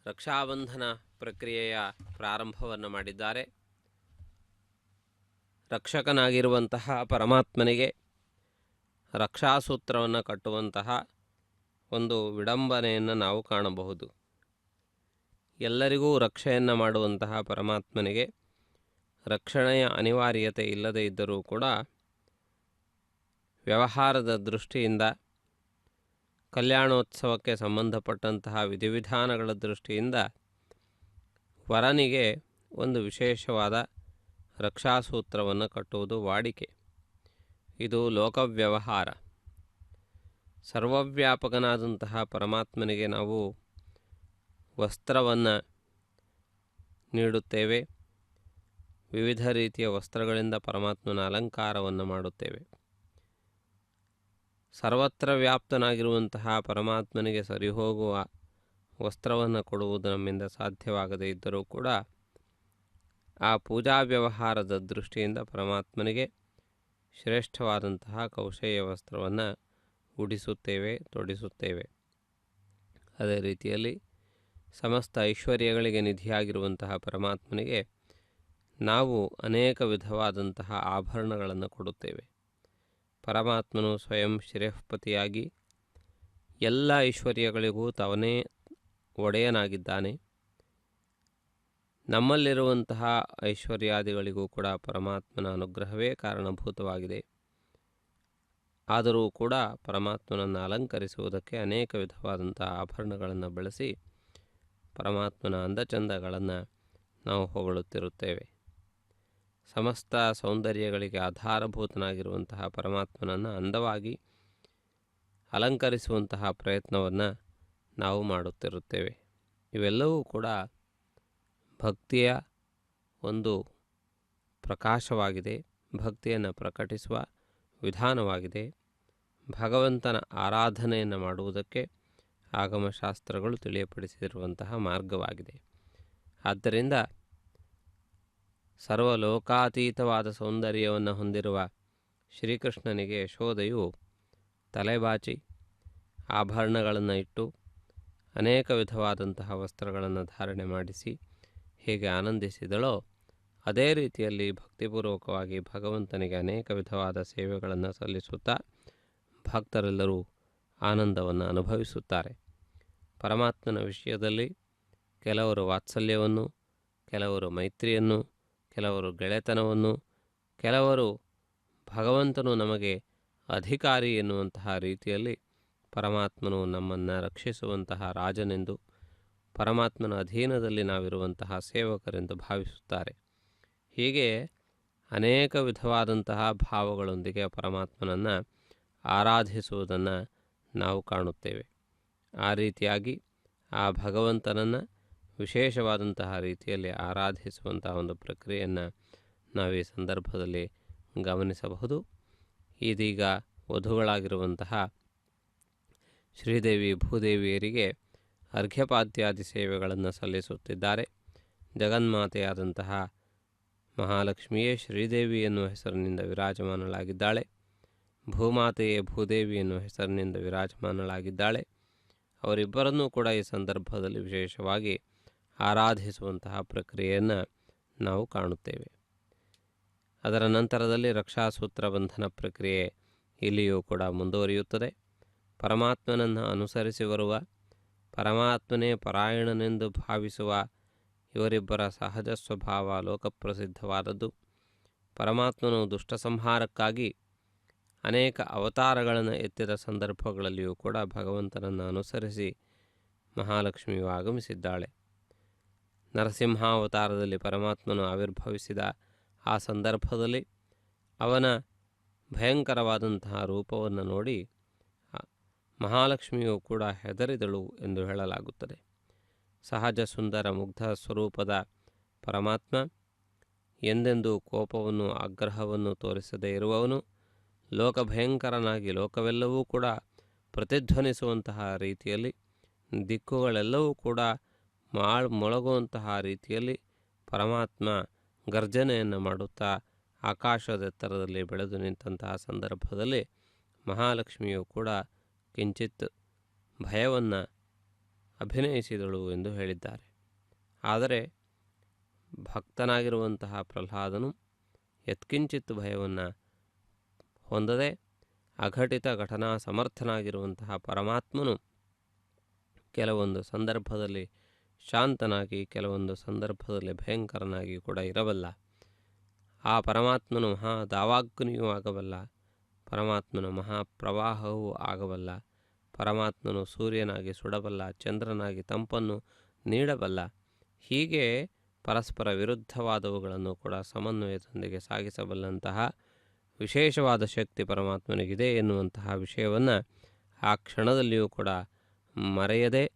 C: ರಕ್ಷಾಬಂಧನ ಪ್ರಕ್ರಿಯೆಯ ಪ್ರಾರಂಭವನ್ನು ಮಾಡಿದ್ದಾರೆ. ರಕ್ಷಕನಾಗಿರುವಂತಹ ಪರಮಾತ್ಮನಿಗೆ ರಕ್ಷಾಸೂತ್ರವನ್ನು ಕಟ್ಟುವಂತಹ ಒಂದು ವಿಡಂಬನೆಯನ್ನು ನಾವು ಕಾಣಬಹುದು. ಎಲ್ಲರಿಗೂ ರಕ್ಷೆಯನ್ನು ಮಾಡುವಂತಹ ಪರಮಾತ್ಮನಿಗೆ ರಕ್ಷಣೆಯ ಅನಿವಾರ್ಯತೆ ಇಲ್ಲದೇ ಇದ್ದರೂ ಕೂಡ ವ್ಯವಹಾರದ ದೃಷ್ಟಿಯಿಂದ ಕಲ್ಯಾಣೋತ್ಸವಕ್ಕೆ ಸಂಬಂಧಪಟ್ಟಂತಹ ವಿಧಿವಿಧಾನಗಳ ದೃಷ್ಟಿಯಿಂದ ವರನಿಗೆ ಒಂದು ವಿಶೇಷವಾದ ರಕ್ಷಾಸೂತ್ರವನ್ನು ಕಟ್ಟುವುದು ವಾಡಿಕೆ. ಇದು ಲೋಕವ್ಯವಹಾರ. ಸರ್ವವ್ಯಾಪಕನಾದಂತಹ ಪರಮಾತ್ಮನಿಗೆ ನಾವು ವಸ್ತ್ರವನ್ನು ನೀಡುತ್ತೇವೆ. ವಿವಿಧ ರೀತಿಯ ವಸ್ತ್ರಗಳಿಂದ ಪರಮಾತ್ಮನ ಅಲಂಕಾರವನ್ನು ಮಾಡುತ್ತೇವೆ. ಸರ್ವತ್ರ ವ್ಯಾಪ್ತನಾಗಿರುವಂತಹ ಪರಮಾತ್ಮನಿಗೆ ಸರಿಹೋಗುವ ವಸ್ತ್ರವನ್ನು ಕೊಡುವುದು ನಮ್ಮಿಂದ ಸಾಧ್ಯವಾಗದೇ ಇದ್ದರೂ ಕೂಡ ಆ ಪೂಜಾ ವ್ಯವಹಾರದ ದೃಷ್ಟಿಯಿಂದ ಪರಮಾತ್ಮನಿಗೆ ಶ್ರೇಷ್ಠವಾದಂತಹ ಕೌಶೇಯ ವಸ್ತ್ರವನ್ನು ಉಡಿಸುತ್ತೇವೆ, ತೊಡಿಸುತ್ತೇವೆ. ಅದೇ ರೀತಿಯಲ್ಲಿ ಸಮಸ್ತ ಐಶ್ವರ್ಯಗಳಿಗೆ ನಿಧಿಯಾಗಿರುವಂತಹ ಪರಮಾತ್ಮನಿಗೆ ನಾವು ಅನೇಕ ವಿಧವಾದಂತಹ ಆಭರಣಗಳನ್ನು ಕೊಡುತ್ತೇವೆ. ಪರಮಾತ್ಮನು ಸ್ವಯಂ ಶ್ರೇಷ್ಠಪತಿಯಾಗಿ ಎಲ್ಲ ಐಶ್ವರ್ಯಗಳಿಗೂ ತಾವನೇ ಒಡೆಯನಾಗಿದ್ದಾನೆ. ನಮ್ಮಲ್ಲಿರುವಂತಹ ಐಶ್ವರ್ಯಾದಿಗಳಿಗೂ ಕೂಡ ಪರಮಾತ್ಮನ ಅನುಗ್ರಹವೇ ಕಾರಣಭೂತವಾಗಿದೆ. ಆದರೂ ಕೂಡ ಪರಮಾತ್ಮನನ್ನು ಅಲಂಕರಿಸುವುದಕ್ಕೆ ಅನೇಕ ವಿಧವಾದಂತಹ ಆಭರಣಗಳನ್ನು ಬಳಸಿ ಪರಮಾತ್ಮನ ಅಂದಚಂದಗಳನ್ನು ನಾವು ಹೊಗಳುತ್ತಿರುತ್ತೇವೆ. ಸಮಸ್ತ ಸೌಂದರ್ಯಗಳಿಗೆ ಆಧಾರಭೂತನಾಗಿರುವಂತಹ ಪರಮಾತ್ಮನನ್ನು ಅಂದವಾಗಿ ಅಲಂಕರಿಸುವಂತಹ ಪ್ರಯತ್ನವನ್ನು ನಾವು ಮಾಡುತ್ತಿರುತ್ತೇವೆ. ಇವೆಲ್ಲವೂ ಕೂಡ ಭಕ್ತಿಯ ಒಂದು ಪ್ರಕಾಶವಾಗಿದೆ, ಭಕ್ತಿಯನ್ನು ಪ್ರಕಟಿಸುವ ವಿಧಾನವಾಗಿದೆ. ಭಗವಂತನ ಆರಾಧನೆಯನ್ನು ಮಾಡುವುದಕ್ಕೆ ಆಗಮಶಾಸ್ತ್ರಗಳು ತಿಳಿಯಪಡಿಸಿರುವಂತಹ ಮಾರ್ಗವಾಗಿದೆ. ಆದ್ದರಿಂದ ಸರ್ವಲೋಕಾತೀತವಾದ ಸೌಂದರ್ಯವನ್ನು ಹೊಂದಿರುವ ಶ್ರೀಕೃಷ್ಣನಿಗೆ ಯಶೋದೆಯು ತಲೆಬಾಚಿ ಆಭರಣಗಳನ್ನು ಇಟ್ಟು ಅನೇಕ ವಿಧವಾದಂತಹ ವಸ್ತ್ರಗಳನ್ನು ಧಾರಣೆ ಮಾಡಿಸಿ ಹೇಗೆ ಆನಂದಿಸಿದಳೋ ಅದೇ ರೀತಿಯಲ್ಲಿ ಭಕ್ತಿಪೂರ್ವಕವಾಗಿ ಭಗವಂತನಿಗೆ ಅನೇಕ ವಿಧವಾದ ಸೇವೆಗಳನ್ನು ಸಲ್ಲಿಸುತ್ತಾ ಭಕ್ತರೆಲ್ಲರೂ ಆನಂದವನ್ನು ಅನುಭವಿಸುತ್ತಾರೆ. ಪರಮಾತ್ಮನ ವಿಷಯದಲ್ಲಿ ಕೆಲವರು ವಾತ್ಸಲ್ಯವನ್ನು, ಕೆಲವರು ಮೈತ್ರಿಯನ್ನು, ಕೆಲವರು ಗೆಳೆತನವನ್ನು, ಕೆಲವರು ಭಗವಂತನು ನಮಗೆ ಅಧಿಕಾರಿ ಎನ್ನುವಂತಹ ರೀತಿಯಲ್ಲಿ ಪರಮಾತ್ಮನು ನಮ್ಮನ್ನು ರಕ್ಷಿಸುವಂತಹ ರಾಜನೆಂದು, ಪರಮಾತ್ಮನ ಅಧೀನದಲ್ಲಿ ನಾವಿರುವಂತಹ ಸೇವಕರೆಂದು ಭಾವಿಸುತ್ತಾರೆ. ಹೀಗೆ ಅನೇಕ ವಿಧವಾದಂತಹ ಭಾವಗಳೊಂದಿಗೆ ಪರಮಾತ್ಮನನ್ನು ಆರಾಧಿಸುವುದನ್ನು ನಾವು ಕಾಣುತ್ತೇವೆ. ಆ ರೀತಿಯಾಗಿ ಆ ಭಗವಂತನನ್ನು ವಿಶೇಷವಾದಂತಹ ರೀತಿಯಲ್ಲಿ ಆರಾಧಿಸುವಂತಹ ಒಂದು ಪ್ರಕ್ರಿಯೆಯನ್ನು ನಾವು ಈ ಸಂದರ್ಭದಲ್ಲಿ ಗಮನಿಸಬಹುದು. ಇದೀಗ ವಧುಗಳಾಗಿರುವಂತಹ ಶ್ರೀದೇವಿ ಭೂದೇವಿಯರಿಗೆ ಅರ್ಘ್ಯಪಾದ್ಯಾದಿ ಸೇವೆಗಳನ್ನು ಸಲ್ಲಿಸುತ್ತಿದ್ದಾರೆ. ಜಗನ್ಮಾತೆಯಾದಂತಹ ಮಹಾಲಕ್ಷ್ಮಿಯೇ ಶ್ರೀದೇವಿ ಎನ್ನುವ ಹೆಸರಿನಿಂದ ವಿರಾಜಮಾನಳಾಗಿದ್ದಾಳೆ. ಭೂಮಾತೆಯೇ ಭೂದೇವಿ ಎನ್ನುವ ಹೆಸರಿನಿಂದ ವಿರಾಜಮಾನಳಾಗಿದ್ದಾಳೆ. ಅವರಿಬ್ಬರನ್ನೂ ಕೂಡ ಈ ಸಂದರ್ಭದಲ್ಲಿ ವಿಶೇಷವಾಗಿ ಆರಾಧಿಸುವಂತಹ ಪ್ರಕ್ರಿಯೆಯನ್ನು ನಾವು ಕಾಣುತ್ತೇವೆ. ಅದರ ನಂತರದಲ್ಲಿ ರಕ್ಷಾಸೂತ್ರ ಬಂಧನ ಪ್ರಕ್ರಿಯೆ ಇಲ್ಲಿಯೂ ಕೂಡ ಮುಂದುವರಿಯುತ್ತದೆ. ಪರಮಾತ್ಮನನ್ನು ಅನುಸರಿಸಿ ಬರುವ, ಪರಮಾತ್ಮನೇ ಪರಾಯಣನೆಂದು ಭಾವಿಸುವ ಇವರಿಬ್ಬರ ಸಹಜ ಸ್ವಭಾವ ಲೋಕಪ್ರಸಿದ್ಧವಾದದ್ದು. ಪರಮಾತ್ಮನು ದುಷ್ಟ ಸಂಹಾರಕ್ಕಾಗಿ ಅನೇಕ ಅವತಾರಗಳನ್ನು ಎತ್ತಿದ ಸಂದರ್ಭಗಳಲ್ಲಿಯೂ ಕೂಡ ಭಗವಂತನನ್ನು ಅನುಸರಿಸಿ ಮಹಾಲಕ್ಷ್ಮಿಯು ಆಗಮಿಸಿದ್ದಾಳೆ. ನರಸಿಂಹಾವತಾರದಲ್ಲಿ ಪರಮಾತ್ಮನು ಆವಿರ್ಭವಿಸಿದ ಆ ಸಂದರ್ಭದಲ್ಲಿ ಅವನ ಭಯಂಕರವಾದಂತಹ ರೂಪವನ್ನು ನೋಡಿ ಮಹಾಲಕ್ಷ್ಮಿಯು ಕೂಡ ಹೆದರಿದಳು ಎಂದು ಹೇಳಲಾಗುತ್ತದೆ. ಸಹಜ ಸುಂದರ ಮುಗ್ಧ ಸ್ವರೂಪದ ಪರಮಾತ್ಮ ಎಂದೆಂದೂ ಕೋಪವನ್ನು ಆಗ್ರಹವನ್ನು ತೋರಿಸದೇ ಇರುವವನು, ಲೋಕಭಯಂಕರನಾಗಿ ಲೋಕವೆಲ್ಲವೂ ಕೂಡ ಪ್ರತಿಧ್ವನಿಸುವಂತಹ ರೀತಿಯಲ್ಲಿ, ದಿಕ್ಕುಗಳೆಲ್ಲವೂ ಕೂಡ ಮೊಳಗುವಂತಹ ರೀತಿಯಲ್ಲಿ ಪರಮಾತ್ಮ ಗರ್ಜನೆಯನ್ನು ಮಾಡುತ್ತಾ ಆಕಾಶದೆತ್ತರದಲ್ಲಿ ಬೆಳೆದು ನಿಂತಹ ಸಂದರ್ಭದಲ್ಲಿ ಮಹಾಲಕ್ಷ್ಮಿಯು ಕೂಡ ಕಿಂಚಿತ್ ಭಯವನ್ನು ಅಭಿನಯಿಸಿದಳು ಎಂದು ಹೇಳಿದ್ದಾರೆ. ಆದರೆ ಭಕ್ತನಾಗಿರುವಂತಹ ಪ್ರಹ್ಲಾದನು ಯತ್ಕಿಂಚಿತ್ ಭಯವನ್ನು ಹೊಂದದೆ ಅಘಟಿತ ಘಟನಾ ಸಮರ್ಥನಾಗಿರುವಂತಹ ಪರಮಾತ್ಮನು ಕೆಲವೊಂದು ಸಂದರ್ಭದಲ್ಲಿ ಶಾಂತನಾಗಿ, ಕೆಲವೊಂದು ಸಂದರ್ಭದಲ್ಲಿ ಭಯಂಕರನಾಗಿ ಕೂಡ ಇರಬಲ್ಲ. ಆ ಪರಮಾತ್ಮನು ಮಹಾ ದಾವಾಗ್ನಿಯೂ ಆಗಬಲ್ಲ, ಪರಮಾತ್ಮನು ಮಹಾಪ್ರವಾಹವೂ ಆಗಬಲ್ಲ, ಪರಮಾತ್ಮನು ಸೂರ್ಯನಾಗಿ ಸುಡಬಲ್ಲ, ಚಂದ್ರನಾಗಿ ತಂಪನ್ನು ನೀಡಬಲ್ಲ. ಹೀಗೆ ಪರಸ್ಪರ ವಿರುದ್ಧವಾದವುಗಳನ್ನು ಕೂಡ ಸಮನ್ವಯದೊಂದಿಗೆ ಸಾಗಿಸಬಲ್ಲಂತಹ ವಿಶೇಷವಾದ ಶಕ್ತಿ ಪರಮಾತ್ಮನಿಗಿದೆ ಎನ್ನುವಂತಹ ವಿಷಯವನ್ನು ಆ ಕ್ಷಣದಲ್ಲಿಯೂ ಕೂಡ ಮರೆಯದೆ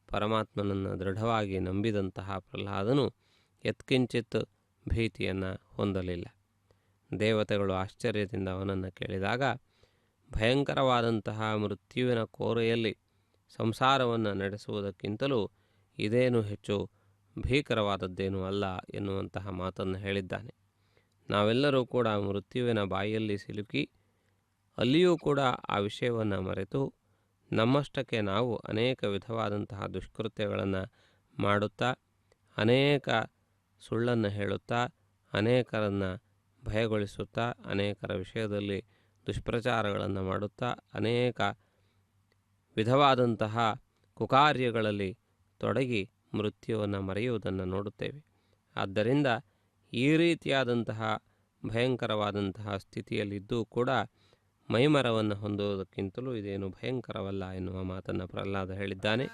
C: ಪರಮಾತ್ಮನನ್ನು ದೃಢವಾಗಿ ನಂಬಿದಂತಹ ಪ್ರಹ್ಲಾದನು ಯತ್ಕಿಂಚಿತ್ ಭೀತಿಯನ್ನು ಹೊಂದಲಿಲ್ಲ. ದೇವತೆಗಳು ಆಶ್ಚರ್ಯದಿಂದ ಅವನನ್ನು ಕೇಳಿದಾಗ ಭಯಂಕರವಾದಂತಹ ಮೃತ್ಯುವಿನ ಕೋರೆಯಲ್ಲಿ ಸಂಸಾರವನ್ನು ನಡೆಸುವುದಕ್ಕಿಂತಲೂ ಇದೇನು ಹೆಚ್ಚು ಭೀಕರವಾದದ್ದೇನೂ ಅಲ್ಲ ಎನ್ನುವಂತಹ ಮಾತನ್ನು ಹೇಳಿದ್ದಾನೆ. ನಾವೆಲ್ಲರೂ ಕೂಡ ಮೃತ್ಯುವಿನ ಬಾಯಿಯಲ್ಲಿ ಸಿಲುಕಿ ಅಲ್ಲಿಯೂ ಕೂಡ ಆ ವಿಷಯವನ್ನು ಮರೆತು ನಮ್ಮಷ್ಟಕ್ಕೆ ನಾವು ಅನೇಕ ವಿಧವಾದಂತಹ ದುಷ್ಕೃತ್ಯಗಳನ್ನು ಮಾಡುತ್ತಾ, ಅನೇಕ ಸುಳ್ಳನ್ನು ಹೇಳುತ್ತಾ, ಅನೇಕರನ್ನು ಭಯಗೊಳಿಸುತ್ತಾ, ಅನೇಕರ ವಿಷಯದಲ್ಲಿ ದುಷ್ಪ್ರಚಾರಗಳನ್ನು ಮಾಡುತ್ತಾ, ಅನೇಕ ವಿಧವಾದಂತಹ ಕುಕಾರ್ಯಗಳಲ್ಲಿ ತೊಡಗಿ ಮೃತ್ಯುವನ್ನು ಮರೆಯುವುದನ್ನು ನೋಡುತ್ತೇವೆ. ಆದ್ದರಿಂದ ಈ ರೀತಿಯಾದಂತಹ ಭಯಂಕರವಾದಂತಹ ಸ್ಥಿತಿಯಲ್ಲಿದ್ದೂ ಕೂಡ ಮೈಮರವನ್ನು ಹೊಂದುವುದಕ್ಕಿಂತಲೂ ಇದೇನು ಭಯಂಕರವಲ್ಲ ಎನ್ನುವ ಮಾತನ್ನು ಪ್ರಹ್ಲಾದ ಹೇಳಿದ್ದಾನೆ.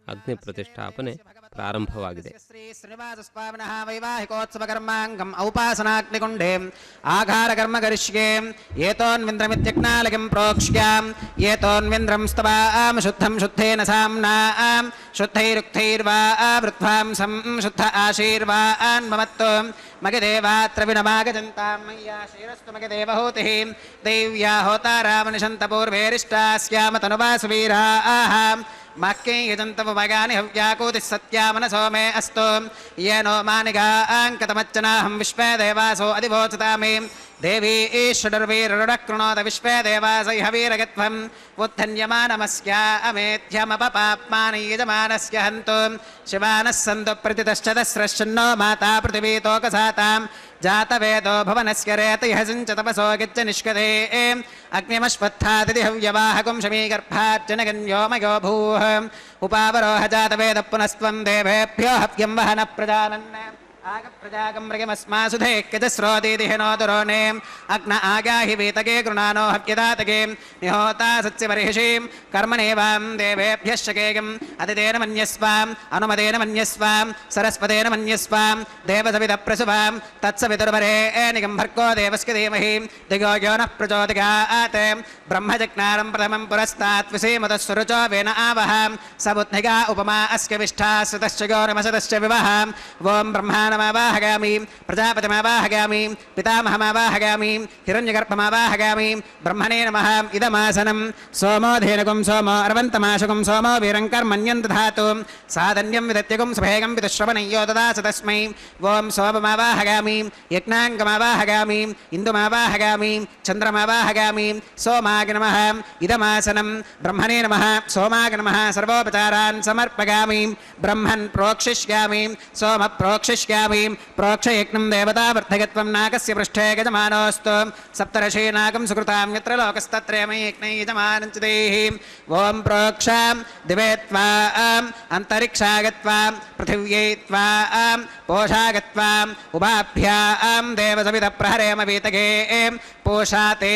C: ಅಗ್ನಿ ಪ್ರತಿಷ್ಠಾಪನೆ ಪ್ರಾರಂಭವಾಗಿದೆ.
B: ಶ್ರೀ ಶ್ರೀನಿವಾಸ ಸ್ವಾಮಿನಃ ವೈವಾಹಿಕೋತ್ಸವ ಕರ್ಮಾಂಗಂ ಔಪಾಸನಾಗ್ನಿಕುಂಡೇ ಆಘಾರ ಕರ್ಮ ಕರಿಷ್ಯೆ ಏತೋನ್ವಿಂದ್ರಮಿತ್ಯಜ್ಞಾಲಕಿಂ ಪ್ರೋಕ್ಷ್ಯಾಂ ಏತೋನ್ವಿಂದ್ರಂ ಸ್ತವಾಂ ಶುದ್ಧಂ ಶುದ್ಧೇನ ಸಾಮ್ನಾಂ ಶುದ್ಧೈರುಕ್ತೈರ್ವಾ ವೃತ್ವಾಂ ಸಂಶುದ್ಧ ಆಶೀರ್ವಾನ್ ಮಮತ್ತೋ ಮಗದೇವಾತ್ರ ವಿನಮಾಗಜಂತಾಂ ಮಯ್ಯಾ ಶ್ರೀರಸ್ತು ಮಗದೇವಹೂತಿಃ ದೈವ್ಯಾ ಹೋತಾರಾಮನಿಶಂತ ಪೂರ್ವೇರಿಷ್ಟಾಸ್ಯಾಮ ತನುವಾಸುವೀರಾಃ ಮಕ್ಕೈ ಯಜಂತವಗಾನಿ ಹವ್ಯಾಕೂತಿ ಸತ್ಯಾಮನಸೋ ಮೇ ಅಸ್ತು ಯೇನೋ ಮಾನಿಗಾಂಕತಮಚ್ಚನಾಹಂ ವಿಶ್ವೇ ದೇವಾಸೋ ಅಧಿಭೋಚತಾಮಿ ದೇವಿ ಈಶ್ವರವೀರರುಡಕೃಣೋತ ವಿಶ್ವೇ ದೇವಾಸೈ ಹವೀರಗತ್ವಂ ಉತ್ಥನ್ಯಮಾನಮಸ್ಯಾಮೇಧ್ಯಮಪಪಾಪ್ಮಾನಿ ಯಜಮಾನಸ್ಯ ಹಂತು ಶಿವಾನಃ ಸಂತು ಪ್ರತಿತಶ್ಚದಸ್ರಶ್ಚನ್ನೋ ಮಾತಾ ಪೃಥಿವೀತೋಕಸಾತಾಂ ಜಾತವೇದೋ ಭವನಸ್ಯ ರೇತಯಃ ಸಿಂಚ ತಪಸೋ ಗಿಚ್ಚ ನಿಷ್ಕದೇ ಅಗ್ನಿಮಶ್ವತ್ಥಾದಿತಿ ಹವ್ಯವಾಹಕುಂ ಶಮೀಗರ್ಭಾರ್ಜನಗನ್ಯೋ ಮಯೋ ಭೂಃ ಉಪಾವರೋಹ ಜಾತವೇದ ಪುನಸ್ತ್ವಂ ದೇವೇಭ್ಯೋ ಹವ್ಯಂ ವಹನ ಪ್ರಜಾನನ್ प्रजागम्रगमस्मासुधे कजस्रोतीदिहिनोदुरोणे अग्न आगाहि वीतके गृणानो हव्यदातके निहोता सत्स्यवर्हिषीं कर्मणेवां देवेभ्यः शकेगम् अतितेन मन्यस्वाम् अनुमतेन मन्यस्वाम् सरस्वतेन मन्यस्वाम् देवसविदप्रसुवां तत्सवितुर्वरेण्यं भर्गो देवस्य धीमहि दिगो यो नः प्रचोदयात् ब्रह्मजज्ञानं प्रथमं पुरस्तात् विसेमतस्सुरुचो वेन आवह सबुद्धिगा उपमा अस्य विष्ठा श्रुतश्च गौरमसदश्च विवह ॐ ब्रह्माणमावाहगामि प्रजापतिमावाहगामि पितामहमावाहगामि हिरण्यगर्भमावाहगामि ब्रह्मणे नमः इदमासनं सोमो धेनुगुं सोमो अर्वन्तमाशुगुं सोमो वीरङ्कर्मण्यं दधातु साधन्यं विदत्यगुं सभेगं विदुश्रवणय्यो ददास तस्मै ॐ सोममावाहगामि यज्ञाङ्गमावाहगामि इन्दुमावाहगामि चन्द्रमावाहगामि सोमाय नमः इदमासनं ब्रह्मणे नमः सोमाय नमः सर्वोपचारान् समर्पयामि ब्रह्मन् प्रोक्षिष्यामि सोम प्रोक्षिष्यामि प्रोक्षयज्ञं देवतावर्धकत्वं नागस्य पृष्ठे गजमानोऽस्तु सप्तर्षि नागं सुकृतां यत्र लोकस्तत्रयमयि यज्ञै यजमानं च देहि ॐ प्रोक्षां दिवे त्वाम् अन्तरिक्षागत्वां पृथिव्यै त्वाम् पोषागत्वाम् उभाभ्यां देवसविदप्रहरेम वीतगे पोषा ते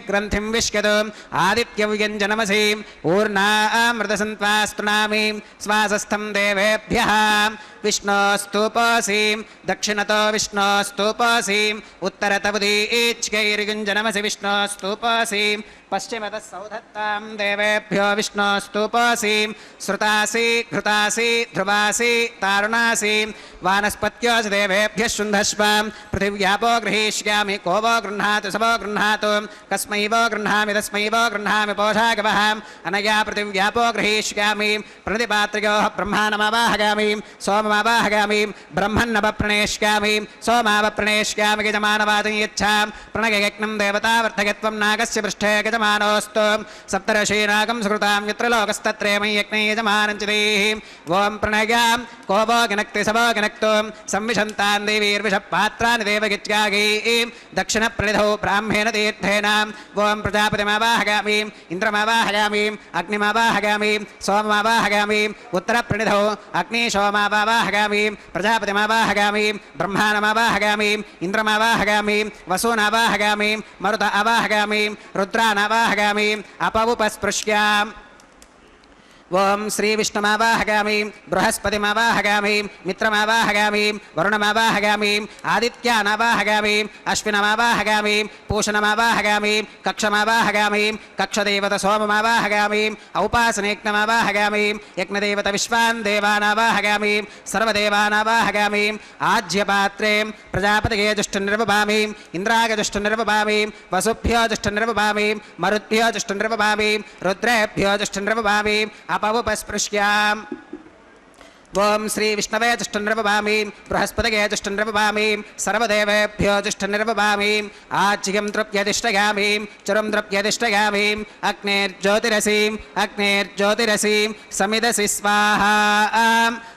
B: ग्रन्थिं विश्यतु आदित्यव्यञ्जनमसि ऊर्णामृतसन्त्वास्तृणामि स्वासस्थं देवेभ्यः विष्णोस्तूपोऽसीं दक्षिणतो विष्णोस्तूपोऽसीं उत्तरतवदीच्कैर्युञ्जनमसि विष्णोस्तूपोऽसीं पश्चिमतः सौधत्तां देवेभ्यो विष्णोस्तूपोऽसीं श्रुतासि घृतासि ध्रुवासि तारुणासि वानस्पत्योऽसि देवेभ्यः शुन्धस्वां पृथिव्यापो गृहीष्यामि को वो गृह्णातु स वो गृह्णातु कस्मै वो गृह्णामि तस्मै वो गृह्णामि पोषागवः अनया पृथिव्यापो गृहीष्यामि प्रणतिपात्र्योः ब्रह्माणमावाहगामि सोममावाहगामि ब्रह्मन्नवप्रणेष्यामि सोमावप्रणेष्यामि गजमानवादं यच्छां प्रणययज्ञं देवतावर्धकत्वं नागस्य पृष्ठे गजमानोऽस्तु सप्तर्षीनागं सुकृतां यत्र लोकस्तत्रयमयि यज्ञै यजमानं च देहि ॐ प्रणयां को वो गिनक्ति स वो गिनक्तु संविशन्तान् देवीर्विषपात्राणि देवगित्यागैः दक्षिणप्रणिधौ ब्राह्मेण तीर्थेन ॐ प्रजापतिमावाहगामि इन्द्रमावाहगामि अग्निमावाहगामि सोममावाहगामि उत्तरप्रणिधौ अग्निशोमावाहगामि प्रजापतिमावाहगामि ब्रह्माणमावाहगामि इन्द्रमावाहगामि वसूनावाहगामि मरुत अवाहगामि रुद्रानावाहगामि अपवुपस्पृश्याम् ओम श्री विष्णुमावाहगामि बृहस्पतिमावाहगामि मित्रमावाहगामि वरुणमावाहगामि आदित्यानावाहगामि अश्विनमावाहगामि पूषणमावाहगामि कक्षमावाहगामि कक्षदेवत सोममावाहगामि औपासनेज्ञमावाहगामि यज्ञदेवत विश्वान् देवानावाहगामि सर्वदेवानावाहगामि आज्यपात्रे प्रजापतिगे जुष्टनिर्वपामि इन्द्राय जुष्टनिर्वपामि वसुभ्यो जुष्टनिर्वपामि मरुद्भ्यो जुष्टनिर्वपामि रुद्रेभ्यो जुष्टनिर्वपामि अपवुपस्पृश्याम् ओम श्री विष्णवे जुष्टनिर्वपामि बृहस्पतिगे जुष्टनिर्वपामि सर्वदेवेभ्यो जुष्टनिर्वपामि आज्यं द्रव्यधिष्ठयामि चरुं द्रव्यधिष्ठयामि अग्नेर्ज्योतिरसीं समिदसि स्वाहा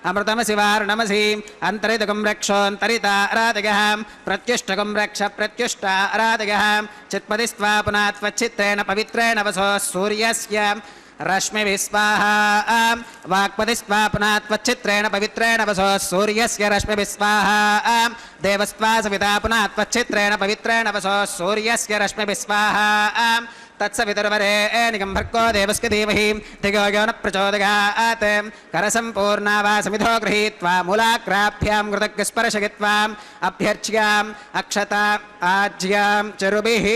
B: अमृतमसि वारुणमसि अन्तरितगं रक्षोऽन्तरिताराधयः प्रत्युष्टगं रक्ष प्रत्युष्टाराधयः चित्पदिस्त्वा पुनः त्वच्चित्रेण पवित्रेण वसो सूर्यस्य रश्मिभिः स्वाहा वाक्पतिस्त्वा पुनः त्वच्चित्रेण पवित्रेण वसो सूर्यस्य रश्मिभिः स्वाहा देवस्त्वा सविता पुनः त्वच्चित्रेण पवित्रेण वसो सूर्यस्य रश्मिभिः स्वाहा तत्सवितुर्वरेण्यं भर्गो देवस्य धीमहि धियो यो न प्रचोदयात् करसम्पूर्णा वा समिधो गृहीत्वा मूलाग्राभ्यां कृतज्ञस्पर्शयित्वाम् अभ्यर्च्याम् अक्षता आज्यां चरुभिः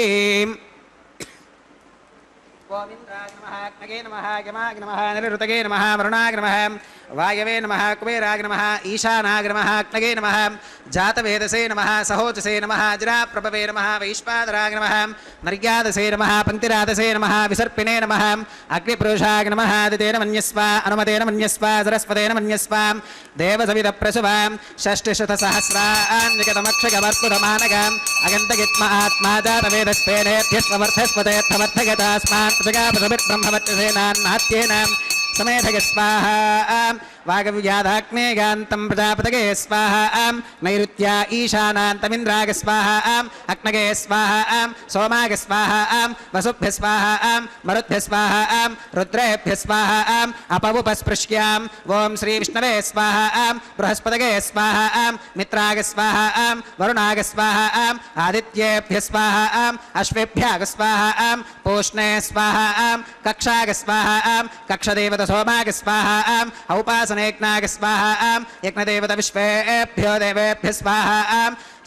B: गोविन्दाय नमः अग्नये नमः यमाय नमः निरुतगे नमः वरुणाय नमः वायवे नमः कुबेराय नमः ईशानाय नमः अग्नये नमः जातवेदसे नमः सहोजसे नमः अजराप्रभवे नमः वैश्वानराय नमः मर्यादसे नमः पङ्क्तिरादसे नमः विसर्पिणे नमः अग्निपुरुषाय नमः आदितेन मन्यस्व अनुमतेन मन्यस्व सरस्वतेन मन्यस्व देवसविदप्रसुवां षष्टिशतसहस्रान्यतमक्षगमर्पुधमानगाम् अगन्तगित्म आत्मा जातवेदस्तेनेभ्यस्वर्थस्वतेऽर्थमर्थगतास्मान् प्रजगापसमिर्ब्रह्मवत्यसेनान्नात्येन समेधय स्वाहा वागव्यादाग्नेयान्तं प्रजापतये स्वाहा नैऋत्या ईशानान्तमिन्द्राय स्वाहा अग्नये स्वाहा सोमाय स्वाहा वसुभ्यः स्वाहा मरुद्भ्यः स्वाहा रुद्रेभ्यः स्वाहा अपवुपस्पृश्यां ॐ श्रीविष्णवे स्वाहा बृहस्पतये स्वाहा मित्राय स्वाहा वरुणाय स्वाहा आदित्येभ्यः स्वाहा अश्वेभ्यः स्वाहा पूष्णे स्वाहा कक्षाय स्वाहा कक्षदेवत सोमाय स्वाहा औपासनेज्ञाय स्वाहा यज्ञदेवत विश्वेभ्यो देवेभ्यः स्वाहा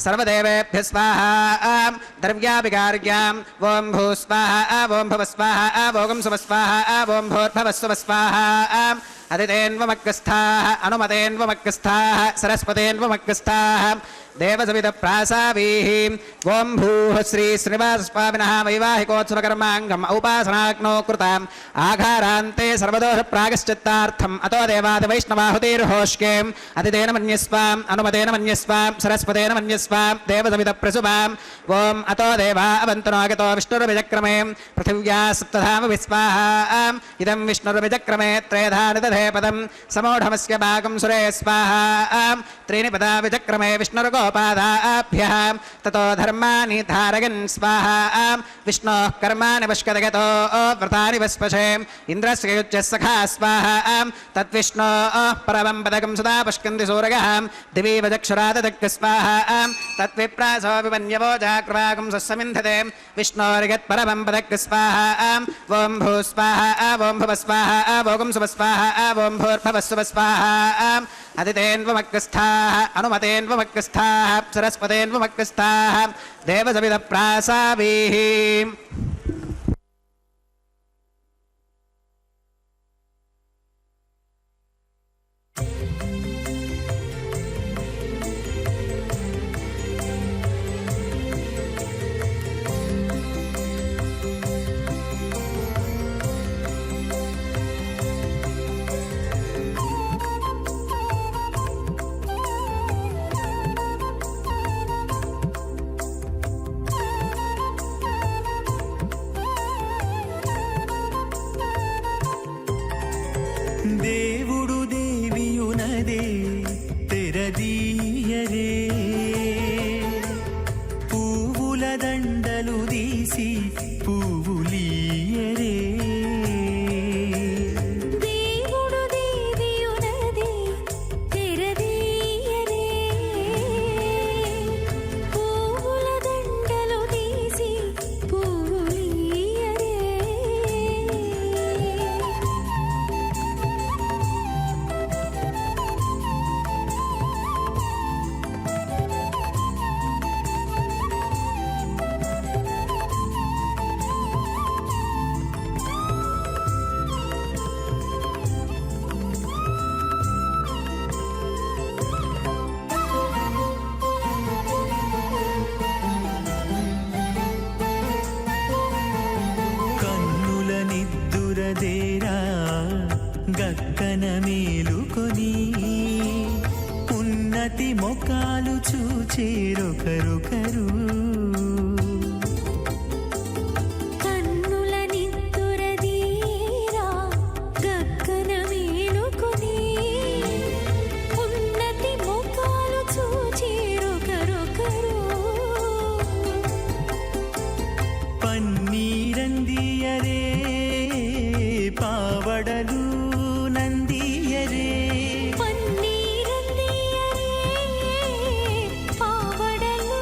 B: सर्वदेवेभ्यः स्वाहा द्रव्याभिकार्यां ॐ भूस्वाहा ॐ भवस्वाहा ॐ सुवस्वाहा ॐ भूर्भवस्वस्वाहा अदितेन्वमग्रस्थाः अनुमतेन्वमग्रस्थाः सरस्वतेन्वमग्रस्थाः देवसविदप्रासावीः ॐ भूः श्री श्रीनिवासस्वामिनः वैवाहिकोत्सवकर्माङ्गम् औपासनाग्नौ कृताम् आघारान्ते सर्वदोषप्रागश्चित्तार्थम् अतो देवादिवैष्णवाहुतिर्होष्केम् अदितेन मन्यस्वाम् अनुमतेन मन्यस्वाम् सरस्वतेन मन्यस्वाम् देवसविदप्रसुभाम् ॐ अतो देवा अवन्तुनागतो विष्णुर्विजक्रमे पृथिव्या सप्तधाम विस्वाहा इदं विष्णुर्विजक्रमे त्रेधा निदधे पदं समूढमस्य भागं सुरे स्वाहा त्रीणि पदा विचक्रमे विष्णुर्गोपादाभ्यः ततो धर्माणि धारयन् स्वाहा विष्णोः कर्माणि पश्कदगतो व्रतानि वस्पशे इन्द्रस्य युज्यः सखा स्वाहा तद्विष्णोः परमं पदकं सदा पश्यन्ति सूरयः दिवि वजक्षुराददक् स्वाहा तद्विप्रासो विमन्यवो जाकृवागं सस्समिन्धते विष्णोर्यत्परमं पदक् स्वाहा ॐ भू स्वाहा ॐ भुव स्वाहा ॐ सुव स्वाहा ॐ भूर्भवस्व स्वाहा अदितेन्वमग्रस्थाः अनुमतेन्वमग्रस्थाः सरस्वतेन्वमग्रस्थाः देवसविदप्रासावीः
D: దేవుడు దేవియునదే తెరదీయరే పువ్వుల దండలు తీసి పువ్వులీయరే
E: దేవుడు దేవియునదే తెరదీయరే పువ్వుల దండలు తీసి పువ్వులీయరే
D: కన్నుల నిద్దురదేరా గక్కన మేలుకొని ఉన్నతి మొకాలు చూచేరొకరొకరు
E: కన్నుల నిద్దురదీరా గగ్గన మేలుకొని ఉన్నతి ముఖాలు చూచేరొకరొకరు
D: పన్నీరందియరే పావడలు నందియరే
E: పన్నీరందియరే పావడలు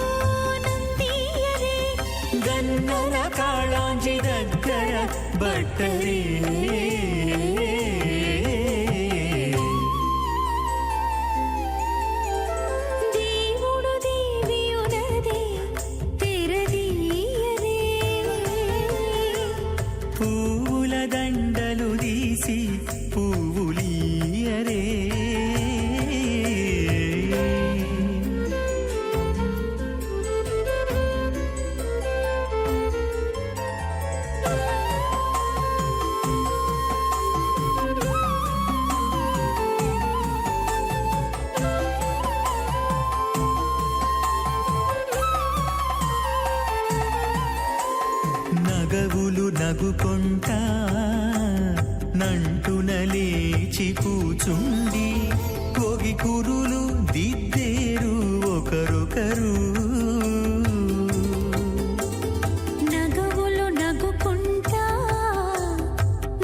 E: నందియరే
D: గన్నన కాళాంజి దగ్గర బట్టరే
E: దేవుడు దేవియునదే తెరదీయరే
D: పువ్వుల దండలు తీసి పువ్వులీయరే నగవులు నగుకొంటా నంటున లేచి కూచుండి కురులు దిద్దేరు ఒకరొకరు
E: నగవులు నగుకుంటా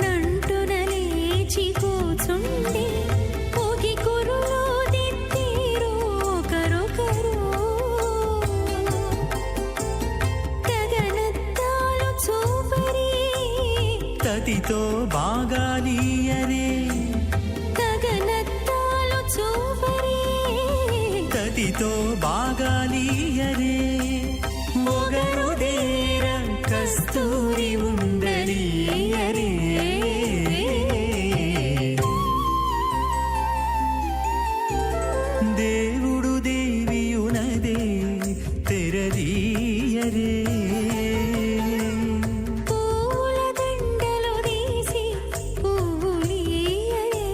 E: నంటున లేచి కూచుండి పోగి కురులు దిద్దేరు ఒకరొకరు గగనత్తాలు చూపరి
D: తతితో బాగాలియరే
E: గగనత్తాలు చూపరి
D: తతితో బాగాలియరే మొగరు దేర కస్తూరి ఉండలియరే దేవుడు దేవియునదే తెరదీయరే
E: పూల దండలు తీసి పువ్వులియరే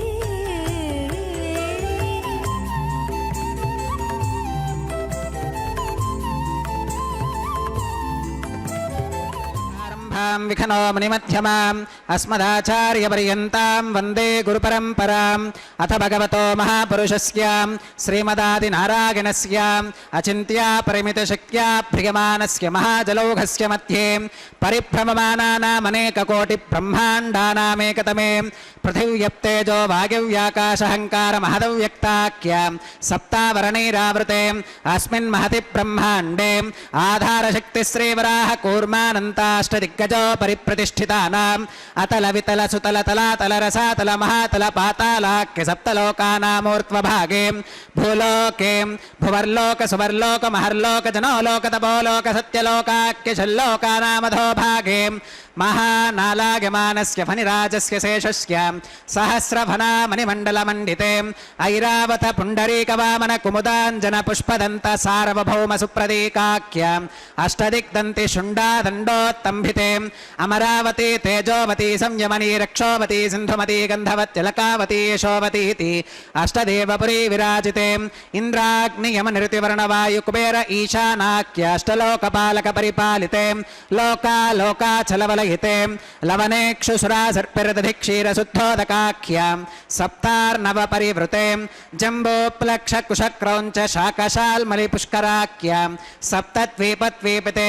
B: ఆరంభాం విఖనో మునిమధ్యమాం అస్మదాచార్యపర్యంతాం వందే గురుపరంపరాం అథ భగవతో మహాపురుషస్య శ్రీమదాదినారాయణస్య అచింత్యా పరిమితశక్త్యా భ్రియమానస్య మహాజలౌఘస్య మధ్యే పరిభ్రమమానానామనేకకోటి బ్రహ్మాండానామేకతమే పృథివ్యప్తేజో వాయువ్యాకాశహంకార మహదవ్యక్తాఖ్య సప్తావరణైరావృతే అస్మిన్ మహతి బ్రహ్మాండే ఆధారశక్తి శ్రీవరాహ కూర్మానంతాష్టదిగ్గజో పరిప్రతిష్ఠితానాం అతల వితల సుతల తలాతల రసాతల మహాతల పాతాళాఖ్య సప్తలోకానామూర్ధ్వభాగే భూలోకే భువర్లోక సువర్లోక మహర్లోక జనోలోక తపోలోక సత్యలోకాఖ్య షల్లోకానామధోభాగే మహానాలాగమానస్య ఫణిరాజస్య శేషస్య సహస్రఫణామణిమండలమండితే ఐరావత పుండరీకవామన కుముదాంజన పుష్పదంత సార్వభౌమ సుప్రదీకాఖ్య అష్టదిగ్దంతి శుండాదండోత్తంభితే అమరావతి తేజోవతి సంయమనీ రక్షోవతి సింధుమతి గంధవత్యలకావతి యశోవతీతి అష్టదేవపురీ విరాజితే ఇంద్రాగ్నియమనిరుతివర్ణవాయు కుబేర ఈశానాఖ్య అష్టలోకపాలక పరిపాలితే లోకాలోకాచలవలయితే లవనేక్షుసురా సర్పిరదధి క్షీరశుద్ధోదకాఖ్యాం సప్తార్నవ పరివృతే జంబోప్లక్ష కుశక్రౌంచ శాకశాల్మలి పుష్కరాఖ్యాం సప్తద్వీపద్వీపితే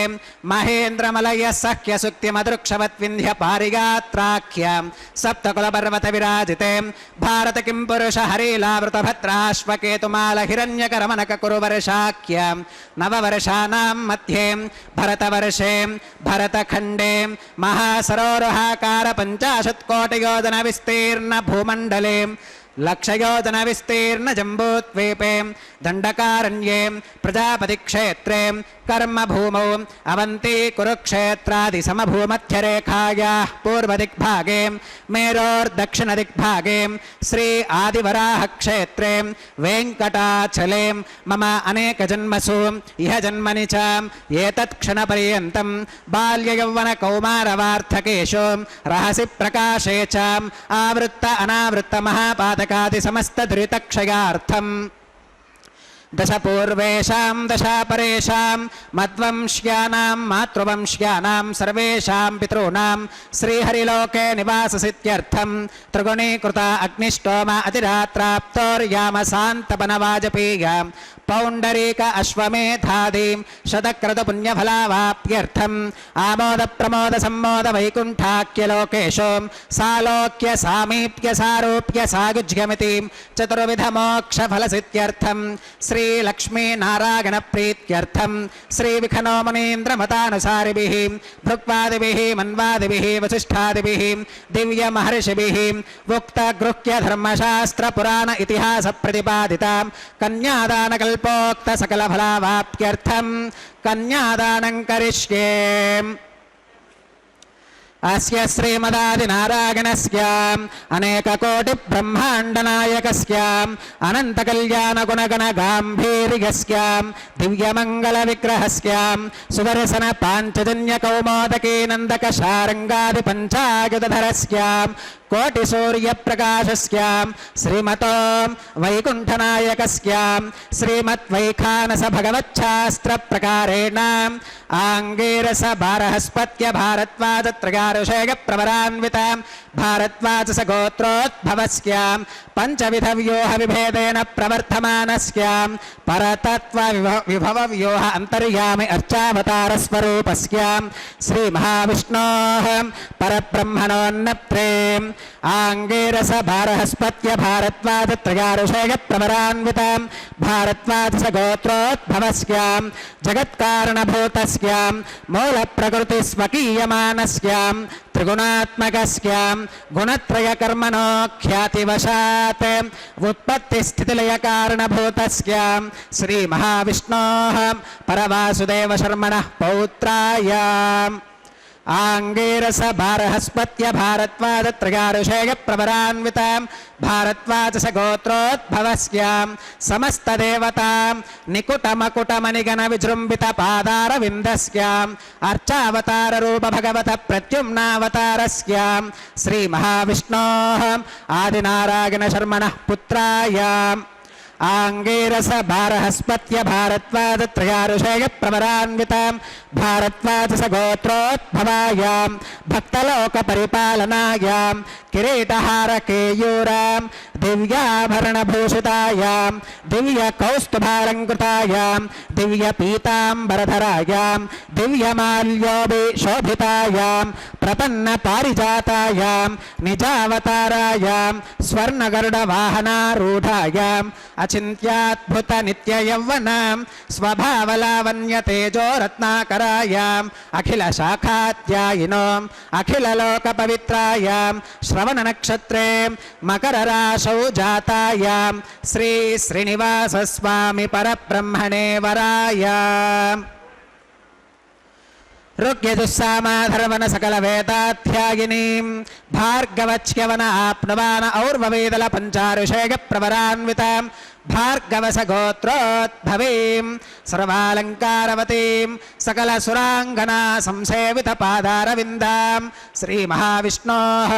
B: మహేంద్రమలయ సఖ్య సుక్తిమదృక్షవద్వింధ్య పారిగాత్రాఖ్యాం సప్తకులపర్వత విరాజితే భారత కిం పురుష హరీలావృత భద్రాశ్వకేతుమాల హిరణ్యకరమనక కురువర్షాఖ్యాం నవవర్షానాం మధ్యే భరతవర్షే భరతఖండే మహాసరోరుహాకార 50 కోటియోజన విస్తీర్ణ భూమండలే లక్షయోజన విస్తీర్ణ జంబూద్వీపే దండకారణ్యే ప్రజాపతి క్షేత్రే కర్మభూమౌ అవంతి కురుక్షేత్రాది సమభూమధ్యరేఖాయా పూర్వదిగ్భాగే మేరోర్దక్షిణదిగ్భాగే శ్రీ ఆదివరాహ క్షేత్రే వెంకటాచలే మమ అనేక జన్మసు ఇహ జన్మని చ ఏతత్ క్షణపర్యంతం బాల్యయౌవన కౌమారవార్థకేషు రహసి ప్రకాశే చ ఆవృత్త అనావృత్త మహాపాతకాది సమస్త దురితక్షయార్థం దశ పూర్వేషాం దశాపరేషాం మద్వంశ్యానాం మాతృవంశ్యానాం సర్వేషాం పితॄణాం శ్రీహరిలోకే నివాససిత్యర్థం త్రిగుణీకృత అగ్నిష్టోమ అతిరాత్రాప్తోర్యామ శాంతపనవాజపేయ పౌండరీక అశ్వమేధాదీం శతక్రత పుణ్యఫలావాప్యర్థం ఆమోద ప్రమోద సమ్మోద వైకుంఠాఖ్యలోకేషు సాలోక్య సామీప్య సారూప్య సాయుజ్యమితి చతుర్విధ మోక్ష ఫలసిత్యర్థం శ్రీ లక్ష్మీ నారాయణ ప్రీత్యర్థం శ్రీ విఖనో మునీంద్ర మతానుసారిభిః భృక్వాదిభిః మన్వాదిభిః వసిష్ఠాదిభిః దివ్య మహర్షిభిః ఉక్త గృహ్య ధర్మశాస్త్ర పురాణ ఇతిహాస ప్రతిపాదితాం కన్యాదాన కల్పోక్త సకల ఫలావాప్త్యర్థం కన్యాదానం కరిష్యే అస్య శ్రీమదాదినారాయణస్య అనేక కోటి బ్రహ్మాండ నాయకస్య అనంత కళ్యాణ గుణగణ గాంభీర్యస్య దివ్యమంగళ విగ్రహస్య సుదర్శన పాంచజన్య కౌమోదకీ నందక శారంగాది పంచాయుధరస్య कोटिसूर्यप्रकाशस्यां श्रीमतो वैकुण्ठनायकस्यां श्रीमद्वैखानस भगवच्छास्त्रप्रकारेण आङ्गीरस बारहस्पत्य भारद्वाजत्रयारुषेयप्रवरान्वितां भारद्वाजस गोत्रोद्भवस्यां पञ्चविधव्यूहविभेदेन प्रवर्धमानस्यां परतत्त्वविभवव्यूह अन्तर्यामि अर्चावतारस्वरूपस्यां श्रीमहाविष्णोः परब्रह्मणोन्नत्रेम् आङ्गीरस बारहस्पत्य भारद्वाजत्रयारुषेयप्रवरान्वितां भारद्वाजस गोत्रोद्भवस्यां जगत्कारणभूतस्यां मूलप्रकृतिस्वकीयमानस्यां त्रिगुणात्मकस्यां गुणत्रयकर्मणो ख्यातिवशात् उत्पत्तिस्थितिलयकारणभूतस्यां श्रीमहाविष्णोः परवासुदेवशर्मणः पौत्रायाम् आङ्गीरस बारहस्पत्य भारद्वाजत्रयारुषेयप्रवरान्वितां भारद्वाजस गोत्रोद्भवस्यां समस्तदेवतां निकुटमकुटमणिगणविजृम्भितपादारविन्दस्याम् अर्चावताररूप भगवत प्रद्युम्नावतारस्यां श्रीमहाविष्णोः आदिनारायणशर्मणः पुत्रायाम् आङ्गीरस बारहस्पत्य भारद्वाजत्रयारुषेयप्रवरान्वितां भारद्वाजस गोत्रोद्भवायां भक्तलोकपरिपालनायां किरीटहारकेयूरां दिव्याभरणभूषितायां दिव्यकौस्तुभालङ्कृतायां दिव्यपीताम्बरधरायां दिव्यमाल्योभिशोभितायां प्रपन्नपारिजातायां निजावतारायां स्वर्णगरुडवाहनारूढायां अचिन्त्याद्भुतनित्ययौवनां स्वभावलावण्यतेजोरत्नाकरायाम् अखिलशाखाध्यायिनोम् अखिललोकपवित्रायां श्रवणनक्षत्रे मकरराशौ जातायां श्रीश्रीनिवासस्वामि परब्रह्मणे वरायाम् ऋग्यजुस्सामाधर्वण सकलवेदाध्यायिनीं भार्गवच्यवन आप्नुवान और्ववेदल पञ्चारुषेयप्रवरान्वितां भार्गवस गोत्रोद्भवीं सर्वालङ्कारवतीं सकलसुराङ्गना संसेवितपादारविन्दां श्रीमहाविष्णोः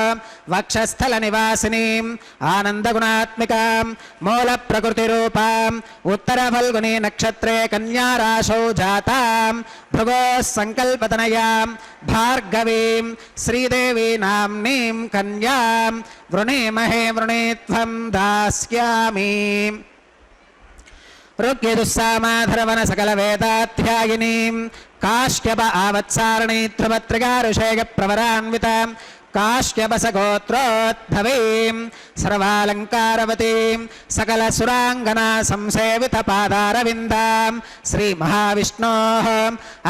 B: वक्षस्थलनिवासिनीम् आनन्दगुणात्मिकां मूलप्रकृतिरूपाम् उत्तरफल्गुनी नक्षत्रे कन्याराशौ जातां भृगोः सङ्कल्पतनयां भार्गवीं श्रीदेवी नाम्नीं कन्यां वृणीमहे वृणीत्वं दास्यामि ऋग्यजुस्सामाधर्वण सकलवेदाध्यायिनीं काश्यप आवत्सारिणी ध्रुवत्रिगारुषेयप्रवरान्वितां काश्यपस गोत्रोद्भवीं सर्वालङ्कारवतीं सकलसुराङ्गना संसेवितपादारविन्दां श्रीमहाविष्णोः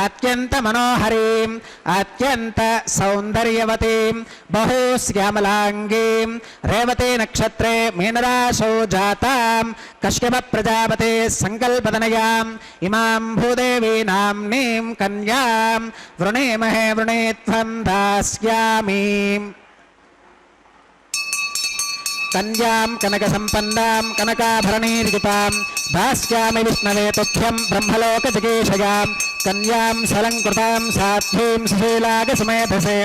B: अत्यन्तमनोहरीं अत्यन्तसौन्दर्यवतीं बहुश्यामलाङ्गीं रेवती नक्षत्रे मीनराशौ जातां कश्यपप्रजापते सङ्कल्पतनयाम् इमां भूदेवी नाम्नीं कन्यां वृणीमहे वृणीत्वं दास्यामि कन्यां कनकसम्पन्नां कनकाभरणैर्युतां दास्यामि विष्णवे तुभ्यं ब्रह्मलोकजिगीषयां कन्यां सलङ्कृतां साध्वीं सुशीलागसमेधसे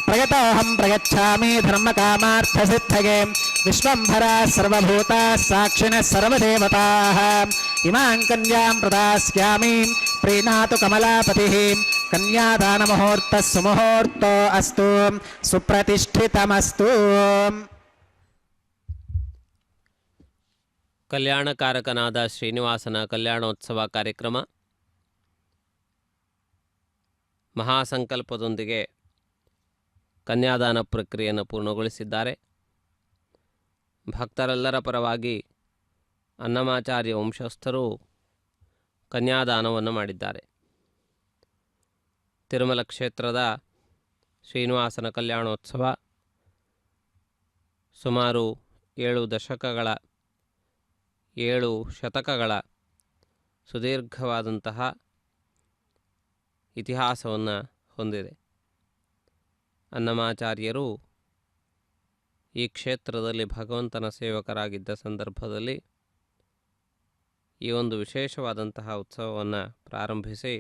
B: प्रयतोऽहं प्रयच्छामि धर्मकामार्थसिद्धये विश्वम्भराः सर्वभूताः साक्षिणः सर्वदेवताः इमां कन्यां प्रदास्यामि प्रीणातु कमलापतिः कन्यादानमुहूर्तः सुमुहूर्तो अस्तु सुप्रतिष्ठितमस्तु
C: ಕಲ್ಯಾಣಕಾರಕನಾದ ಶ್ರೀನಿವಾಸನ ಕಲ್ಯಾಣೋತ್ಸವ ಕಾರ್ಯಕ್ರಮ ಮಹಾಸಂಕಲ್ಪದೊಂದಿಗೆ ಕನ್ಯಾದಾನ ಪ್ರಕ್ರಿಯೆಯನ್ನು ಪೂರ್ಣಗೊಳಿಸಿದ್ದಾರೆ. ಭಕ್ತರೆಲ್ಲರ ಪರವಾಗಿ ಅನ್ನಮಾಚಾರ್ಯ ವಂಶಸ್ಥರು ಕನ್ಯಾದಾನವನ್ನು ಮಾಡಿದ್ದಾರೆ. ತಿರುಮಲ ಕ್ಷೇತ್ರದ ಶ್ರೀನಿವಾಸನ ಕಲ್ಯಾಣೋತ್ಸವ ಸುಮಾರು 7 ಶತಕಗಳ ಸುದೀರ್ಘವಾದಂತಹ ಇತಿಹಾಸವನ್ನು ಹೊಂದಿದೆ. ಅನ್ನಮಾಚಾರ್ಯರು ಈ ಕ್ಷೇತ್ರದಲ್ಲಿ ಭಗವಂತನ ಸೇವಕರಾಗಿದ್ದ ಸಂದರ್ಭದಲ್ಲಿ ಈ ಒಂದು ವಿಶೇಷವಾದಂತಹ ಉತ್ಸವವನ್ನು ಪ್ರಾರಂಭಿಸಿ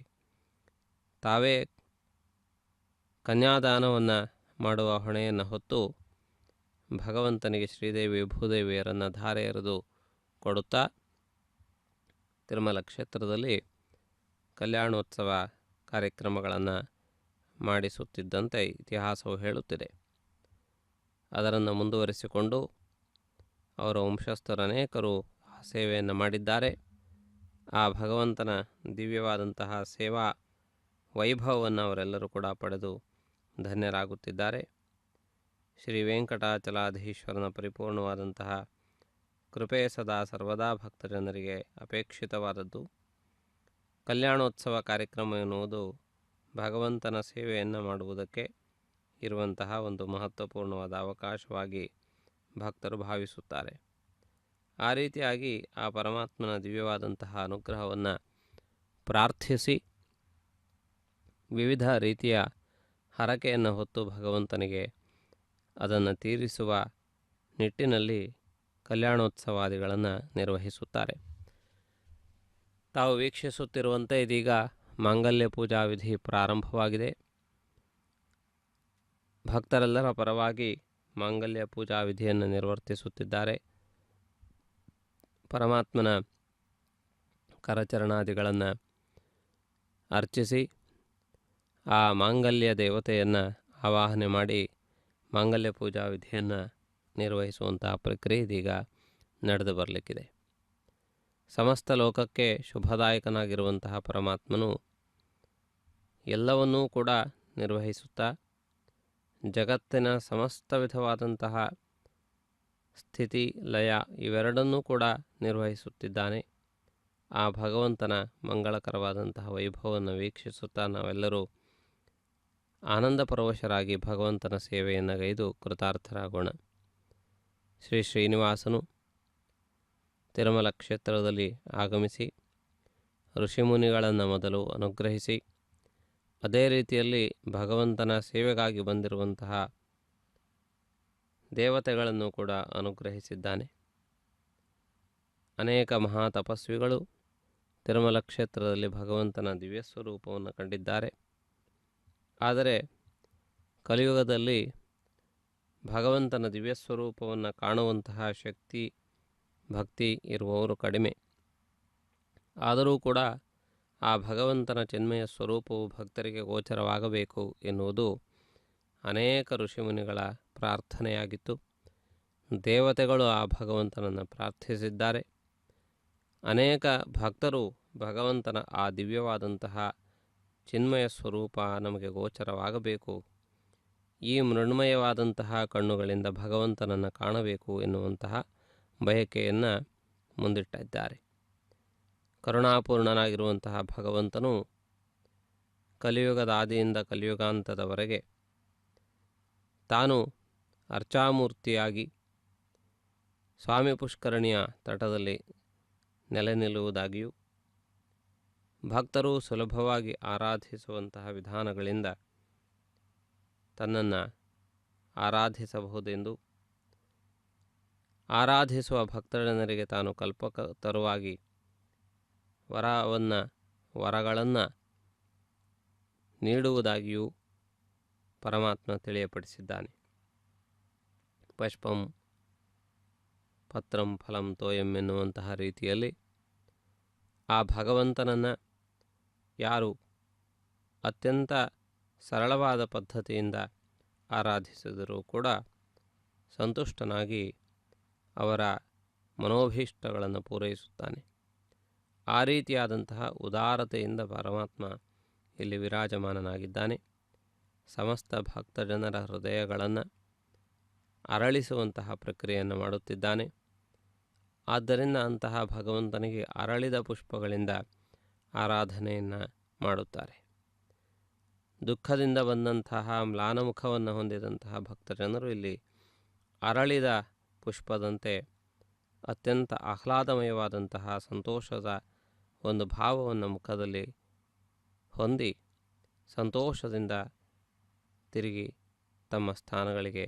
C: ತಾವೇ ಕನ್ಯಾದಾನವನ್ನು ಮಾಡುವ ಹೊಣೆಯನ್ನು ಹೊತ್ತು ಭಗವಂತನಿಗೆ ಶ್ರೀದೇವಿ ಭೂದೇವಿಯರನ್ನು ಧಾರೆ ಎರೆದು ಕೊಡುತ್ತಾ ತಿರುಮಲ ಕ್ಷೇತ್ರದಲ್ಲಿ ಕಲ್ಯಾಣೋತ್ಸವ ಕಾರ್ಯಕ್ರಮಗಳನ್ನು ಮಾಡಿಸುತ್ತಿದ್ದಂತೆ ಇತಿಹಾಸವು ಹೇಳುತ್ತಿದೆ. ಅದನ್ನು ಮುಂದುವರಿಸಿಕೊಂಡು ಅವರ ವಂಶಸ್ಥರು ಅನೇಕರು ಆ ಸೇವೆಯನ್ನು ಮಾಡಿದ್ದಾರೆ. ಆ ಭಗವಂತನ ದಿವ್ಯವಾದಂತಹ ಸೇವಾ ವೈಭವವನ್ನು ಅವರೆಲ್ಲರೂ ಕೂಡ ಪಡೆದು ಧನ್ಯರಾಗುತ್ತಿದ್ದಾರೆ. ಶ್ರೀ ವೆಂಕಟಾಚಲಾಧೀಶ್ವರನ ಪರಿಪೂರ್ಣವಾದಂತಹ ಕೃಪೆ ಸದಾ ಸರ್ವದಾ ಭಕ್ತಜನರಿಗೆ ಅಪೇಕ್ಷಿತವಾದದ್ದು. ಕಲ್ಯಾಣೋತ್ಸವ ಕಾರ್ಯಕ್ರಮ ಎನ್ನುವುದು ಭಗವಂತನ ಸೇವೆಯನ್ನು ಮಾಡುವುದಕ್ಕೆ ಇರುವಂತಹ ಒಂದು ಮಹತ್ವಪೂರ್ಣವಾದ ಅವಕಾಶವಾಗಿ ಭಕ್ತರು ಭಾವಿಸುತ್ತಾರೆ. ಆ ರೀತಿಯಾಗಿ ಆ ಪರಮಾತ್ಮನ ದಿವ್ಯವಾದಂತಹ ಅನುಗ್ರಹವನ್ನು ಪ್ರಾರ್ಥಿಸಿ ವಿವಿಧ ರೀತಿಯ ಹರಕೆಯನ್ನು ಹೊತ್ತು ಭಗವಂತನಿಗೆ ಅದನ್ನು ತೀರಿಸುವ ನಿಟ್ಟಿನಲ್ಲಿ ಕಲ್ಯಾಣೋತ್ಸವಾದಿಗಳನ್ನು ನಿರ್ವಹಿಸುತ್ತಾರೆ. ತಾವು ವೀಕ್ಷಿಸುತ್ತಿರುವಂತೆ ಇದೀಗ ಮಾಂಗಲ್ಯ ಪೂಜಾ ವಿಧಿ ಪ್ರಾರಂಭವಾಗಿದೆ. ಭಕ್ತರೆಲ್ಲರ ಪರವಾಗಿ ಮಾಂಗಲ್ಯ ಪೂಜಾ ವಿಧಿಯನ್ನು ನಿರ್ವರ್ತಿಸುತ್ತಿದ್ದಾರೆ. ಪರಮಾತ್ಮನ ಕರಚರಣಾದಿಗಳನ್ನು ಅರ್ಚಿಸಿ ಆ ಮಾಂಗಲ್ಯ ದೇವತೆಯನ್ನು ಆವಾಹನೆ ಮಾಡಿ ಮಾಂಗಲ್ಯ ಪೂಜಾ ವಿಧಿಯನ್ನು ನಿರ್ವಹಿಸುವಂತಹ ಪ್ರಕ್ರಿಯೆ ಇದೀಗ ನಡೆದು ಬರಲಿಕ್ಕಿದೆ. ಸಮಸ್ತ ಲೋಕಕ್ಕೆ ಶುಭದಾಯಕನಾಗಿರುವಂತಹ ಪರಮಾತ್ಮನು ಎಲ್ಲವನ್ನೂ ಕೂಡ ನಿರ್ವಹಿಸುತ್ತಾ ಜಗತ್ತಿನ ಸಮಸ್ತ ವಿಧವಾದಂತಹ ಸ್ಥಿತಿ ಲಯ ಇವೆರಡನ್ನೂ ಕೂಡ ನಿರ್ವಹಿಸುತ್ತಿದ್ದಾನೆ. ಆ ಭಗವಂತನ ಮಂಗಳಕರವಾದಂತಹ ವೈಭವವನ್ನು ವೀಕ್ಷಿಸುತ್ತಾ ನಾವೆಲ್ಲರೂ ಆನಂದ ಪರವಶರಾಗಿ ಭಗವಂತನ ಸೇವೆಯನ್ನು ಗೈದು ಕೃತಾರ್ಥರಾಗೋಣ. ಶ್ರೀ ಶ್ರೀನಿವಾಸನು ತಿರುಮಲ ಕ್ಷೇತ್ರದಲ್ಲಿ ಆಗಮಿಸಿ ಋಷಿಮುನಿಗಳನ್ನು ಮೊದಲು ಅನುಗ್ರಹಿಸಿ ಅದೇ ರೀತಿಯಲ್ಲಿ ಭಗವಂತನ ಸೇವೆಗಾಗಿ ಬಂದಿರುವಂತಹ ದೇವತೆಗಳನ್ನು ಕೂಡ ಅನುಗ್ರಹಿಸಿದ್ದಾನೆ. ಅನೇಕ ಮಹಾ ತಪಸ್ವಿಗಳು ತಿರುಮಲ ಕ್ಷೇತ್ರದಲ್ಲಿ ಭಗವಂತನ ದಿವ್ಯ ಸ್ವರೂಪವನ್ನು ಕಂಡಿದ್ದಾರೆ. ಆದರೆ ಕಲಿಯುಗದಲ್ಲಿ ಭಗವಂತನ ದಿವ್ಯ ಸ್ವರೂಪವನ್ನು ಕಾಣುವಂತಹ ಶಕ್ತಿ ಭಕ್ತಿ ಇರುವವರು ಕಡಿಮೆ. ಆದರೂ ಕೂಡ ಆ ಭಗವಂತನ ಚಿನ್ಮಯ ಸ್ವರೂಪವು ಭಕ್ತರಿಗೆ ಗೋಚರವಾಗಬೇಕು ಎನ್ನುವುದು ಅನೇಕ ಋಷಿಮುನಿಗಳ ಪ್ರಾರ್ಥನೆಯಾಗಿತ್ತು. ದೇವತೆಗಳು ಆ ಭಗವಂತನನ್ನು ಪ್ರಾರ್ಥಿಸಿದ್ದಾರೆ. ಅನೇಕ ಭಕ್ತರು ಭಗವಂತನ ಆ ದಿವ್ಯವಾದಂತಹ ಚಿನ್ಮಯ ಸ್ವರೂಪ ನಮಗೆ ಗೋಚರವಾಗಬೇಕು, ಈ ಮೃಣ್ಮಯವಾದಂತಹ ಕಣ್ಣುಗಳಿಂದ ಭಗವಂತನನ್ನು ಕಾಣಬೇಕು ಎನ್ನುವಂತಹ ಬಯಕೆಯನ್ನು ಮುಂದಿಟ್ಟಿದ್ದಾರೆ. ಕರುಣಾಪೂರ್ಣನಾಗಿರುವಂತಹ ಭಗವಂತನು ಕಲಿಯುಗದ ಆದಿಯಿಂದ ಕಲಿಯುಗಾಂತದವರೆಗೆ ತಾನು ಅರ್ಚಾಮೂರ್ತಿಯಾಗಿ ಸ್ವಾಮಿ ಪುಷ್ಕರಣಿಯ ತಟದಲ್ಲಿ ನೆಲೆ ನಿಲ್ಲುವುದಾಗಿಯೂ ಭಕ್ತರು ಸುಲಭವಾಗಿ ಆರಾಧಿಸುವಂತಹ ವಿಧಾನಗಳಿಂದ ತನ್ನನ್ನು ಆರಾಧಿಸಬಹುದೆಂದು ಆರಾಧಿಸುವ ಭಕ್ತಜನರಿಗೆ ತಾನು ಕಲ್ಪತರುವಾಗಿ ವರಗಳನ್ನು ನೀಡುವುದಾಗಿಯೂ ಪರಮಾತ್ಮ ತಿಳಿಯಪಡಿಸಿದ್ದಾನೆ. ಪುಷ್ಪಂ ಪತ್ರಂ ಫಲಂ ತೋಯಂ ಎನ್ನುವಂತಹ ರೀತಿಯಲ್ಲಿ ಆ ಭಗವಂತನನ್ನು ಯಾರು ಅತ್ಯಂತ ಸರಳವಾದ ಪದ್ಧತಿಯಿಂದ ಆರಾಧಿಸಿದರೂ ಕೂಡ ಸಂತುಷ್ಟನಾಗಿ ಅವರ ಮನೋಭೀಷ್ಟಗಳನ್ನು ಪೂರೈಸುತ್ತಾನೆ. ಆ ರೀತಿಯಾದಂತಹ ಉದಾರತೆಯಿಂದ ಪರಮಾತ್ಮ ಇಲ್ಲಿ ವಿರಾಜಮಾನನಾಗಿದ್ದಾನೆ. ಸಮಸ್ತ ಭಕ್ತಜನರ ಹೃದಯಗಳನ್ನು ಅರಳಿಸುವಂತಹ ಪ್ರಕ್ರಿಯೆಯನ್ನು ಮಾಡುತ್ತಿದ್ದಾನೆ. ಆದ್ದರಿಂದ ಅಂತಹ ಭಗವಂತನಿಗೆ ಅರಳಿದ ಪುಷ್ಪಗಳಿಂದ ಆರಾಧನೆಯನ್ನು ಮಾಡುತ್ತಾರೆ. ದುಃಖದಿಂದ ಬಂದಂತಹ ಮ್ಲಾನಮುಖವನ್ನು ಹೊಂದಿದಂತಹ ಭಕ್ತಜನರು ಇಲ್ಲಿ ಅರಳಿದ ಪುಷ್ಪದಂತೆ ಅತ್ಯಂತ ಆಹ್ಲಾದಮಯವಾದಂತಹ ಸಂತೋಷದ ಒಂದು ಭಾವವನ್ನು ಮುಖದಲ್ಲಿ ಹೊಂದಿ ಸಂತೋಷದಿಂದ ತಿರುಗಿ ತಮ್ಮ ಸ್ಥಾನಗಳಿಗೆ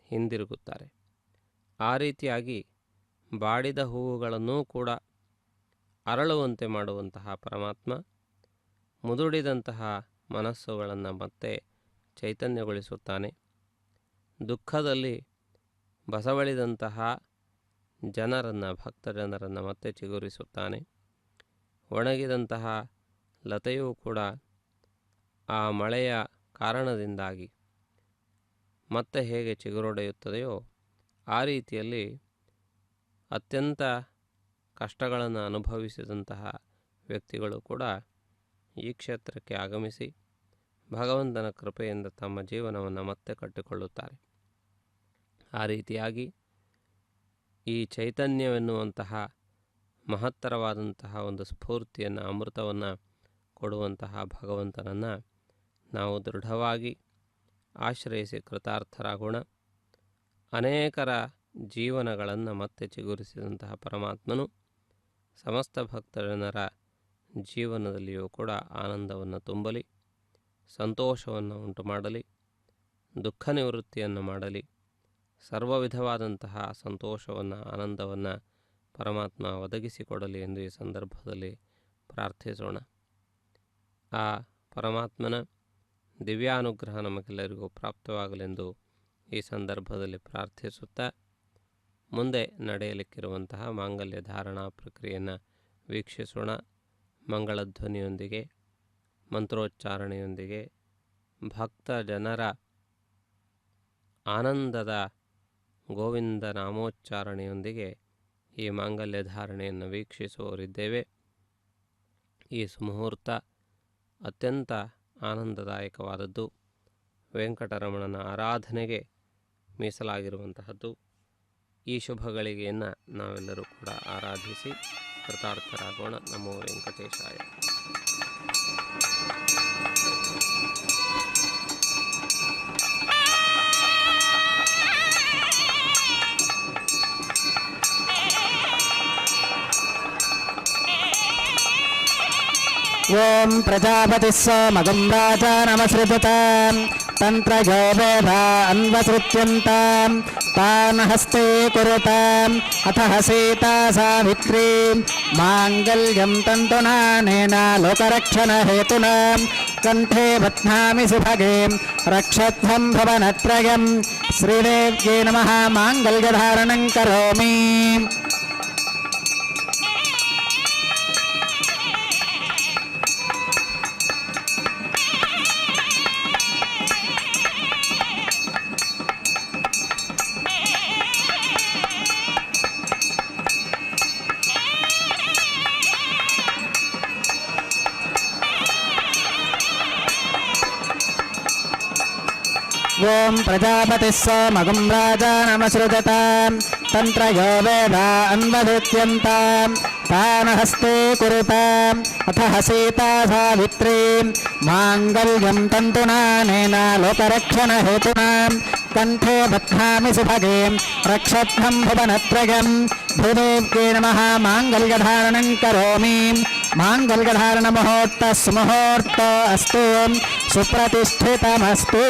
C: ಹಿಂದಿರುಗುತ್ತಾರೆ. ಆ ರೀತಿಯಾಗಿ ಬಾಡಿದ ಹೂವುಗಳನ್ನೂ ಕೂಡ ಅರಳುವಂತೆ ಮಾಡುವಂತಹ ಪರಮಾತ್ಮ ಮುದುಡಿದಂತಹ ಮನಸ್ಸುಗಳನ್ನು ಮತ್ತೆ ಚೈತನ್ಯಗೊಳಿಸುತ್ತಾನೆ. ದುಃಖದಲ್ಲಿ ಬಸವಳಿದಂತಹ ಜನರನ್ನು, ಭಕ್ತ ಜನರನ್ನು ಮತ್ತೆ ಚಿಗುರಿಸುತ್ತಾನೆ. ಒಣಗಿದಂತಹ ಲತೆಯೂ ಕೂಡ ಆ ಮಳೆಯ ಕಾರಣದಿಂದಾಗಿ ಮತ್ತೆ ಹೇಗೆ ಚಿಗುರೊಡೆಯುತ್ತದೆಯೋ ಆ ರೀತಿಯಲ್ಲಿ ಅತ್ಯಂತ ಕಷ್ಟಗಳನ್ನು ಅನುಭವಿಸಿದಂತಹ ವ್ಯಕ್ತಿಗಳು ಕೂಡ ಈ ಕ್ಷೇತ್ರಕ್ಕೆ ಆಗಮಿಸಿ ಭಗವಂತನ ಕೃಪೆಯಿಂದ ತಮ್ಮ ಜೀವನವನ್ನು ಮತ್ತೆ ಕಟ್ಟಿಕೊಳ್ಳುತ್ತಾರೆ. ಆ ರೀತಿಯಾಗಿ ಈ ಚೈತನ್ಯವೆನ್ನುವಂತಹ ಮಹತ್ತರವಾದಂತಹ ಒಂದು ಸ್ಫೂರ್ತಿಯನ್ನು, ಅಮೃತವನ್ನು ಕೊಡುವಂತಹ ಭಗವಂತನನ್ನು ನಾವು ದೃಢವಾಗಿ ಆಶ್ರಯಿಸಿ ಕೃತಾರ್ಥರಾಗೋಣ. ಅನೇಕರ ಜೀವನಗಳನ್ನು ಮತ್ತೆ ಚಿಗುರಿಸಿದಂತಹ ಪರಮಾತ್ಮನು ಸಮಸ್ತ ಭಕ್ತಜನರ ಜೀವನದಲ್ಲಿಯೂ ಕೂಡ ಆನಂದವನ್ನು ತುಂಬಲಿ, ಸಂತೋಷವನ್ನು ಉಂಟು ಮಾಡಲಿ, ದುಃಖ ನಿವೃತ್ತಿಯನ್ನು ಮಾಡಲಿ, ಸರ್ವ ವಿಧವಾದಂತಹ ಸಂತೋಷವನ್ನು, ಆನಂದವನ್ನು ಪರಮಾತ್ಮ ಒದಗಿಸಿಕೊಡಲಿ ಎಂದು ಈ ಸಂದರ್ಭದಲ್ಲಿ ಪ್ರಾರ್ಥಿಸೋಣ. ಆ ಪರಮಾತ್ಮನ ದಿವ್ಯಾನುಗ್ರಹ ನಮಗೆಲ್ಲರಿಗೂ ಪ್ರಾಪ್ತವಾಗಲೆಂದು ಈ ಸಂದರ್ಭದಲ್ಲಿ ಪ್ರಾರ್ಥಿಸುತ್ತಾ ಮುಂದೆ ನಡೆಯಲಿಕ್ಕಿರುವಂತಹ ಮಾಂಗಲ್ಯ ಧಾರಣಾ ಪ್ರಕ್ರಿಯೆಯನ್ನು ವೀಕ್ಷಿಸೋಣ. ಮಂಗಳಧ್ವನಿಯೊಂದಿಗೆ, ಮಂತ್ರೋಚ್ಚಾರಣೆಯೊಂದಿಗೆ, ಭಕ್ತ ಜನರ ಆನಂದದ ಗೋವಿಂದ ನಾಮೋಚ್ಚಾರಣೆಯೊಂದಿಗೆ ಈ ಮಾಂಗಲ್ಯ ಧಾರಣೆಯನ್ನು ವೀಕ್ಷಿಸುವವರಿದ್ದೇವೆ. ಈ ಸುಮುಹೂರ್ತ ಅತ್ಯಂತ ಆನಂದದಾಯಕವಾದದ್ದು, ವೆಂಕಟರಮಣನ ಆರಾಧನೆಗೆ ಮೀಸಲಾಗಿರುವಂತಹದ್ದು. ಈ ಶುಭ ಗಳಿಗೆಯನ್ನು ನಾವೆಲ್ಲರೂ ಕೂಡ ಆರಾಧಿಸಿ ಕೃತಾರ್ಥರಾಗೋಣ. ನಮೋ ವೆಂಕಟೇಶಾಯ.
B: ಓಂ ಪ್ರಜಾಪತಿ ಸೋಮಗಂ ರಾಜ ನಮಸೃತಾಂ ತಂತ್ರಜೋ ವೇದ ಅನ್ವಸೃತ್ಯಂತಾಂ ತಾನ್ ಹಸ್ತೆ ಕುರುತಾಂ ಅಥ ಸೀತಾ ಸಾವಿತ್ರೀ ಮಾಂಗಲ್ಯಂ ತಂತುನಾನೇನ ಲೋಕರಕ್ಷಣ ಹೇತುನಾ ಕಂಠೆ ಬಧ್ನಾಮಿ ಸುಭಗೆ ರಕ್ಷಧ್ವಂ ಭವನತ್ರಯಂ ಶ್ರೀದೇವ್ಯೈ ನಮಃ. ಮಾಂಗಲ್ಯಧಾರಣಂ ಕರೋಮಿ. ಓಂ ಪ್ರಜಾಪತಿ ಸೋಮಗಂ ರಾಜ ನಮಸೃತಾಂ ತಂತ್ರಯೋ ವೇದ ಅನ್ವಸೃತ್ಯಂತಾಂ ತಾನ್ ಹಸ್ತೆ ಕುರುತಾಂ ಅಥ ಸೀತಾ ಸಾವಿತ್ರೀ ಮಾಂಗಲ್ಯಂ ತಂತುನಾನೇನ ಲೋಕರಕ್ಷಣ ಹೇತುನಾ ಕಂಠೆ ಬಧ್ನಾಮಿ ಸುಭಗೆ ರಕ್ಷಧ್ವಂ ಭುವನತ್ರಯಂ ಭೂದೇವ್ಯೈ ನಮಃ. ಮಾಂಗಲ್ಯಧಾರಣಂ ಕರೋಮಿ. ಮಾಂಗಲ್ಯಧಾರಣ ಮುಹೂರ್ತ ಸುಮುಹೂರ್ತ ಅಸ್ತು ಸುಪ್ರತಿಷ್ಠಿತಮಸ್ತು.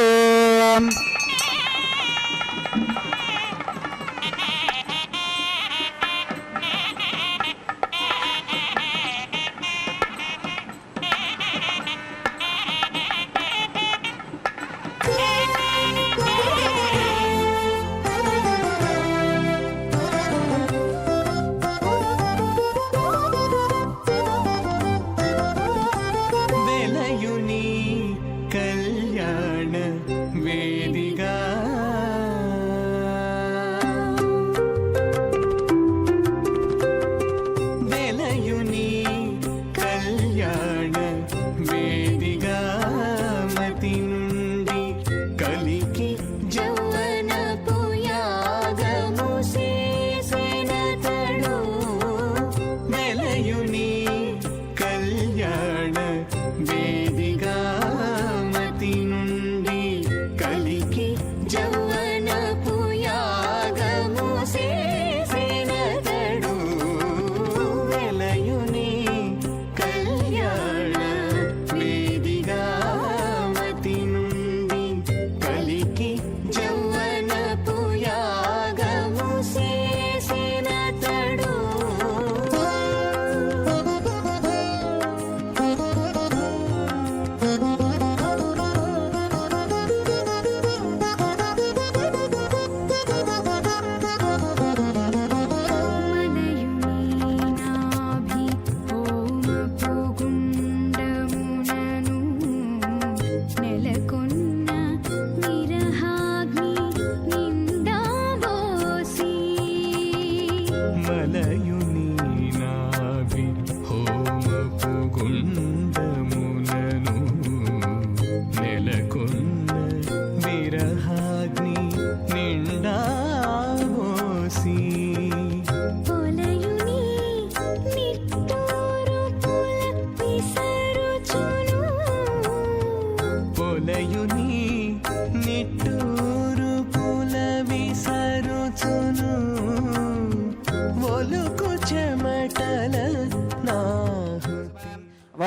D: ವೇದಿಕೆ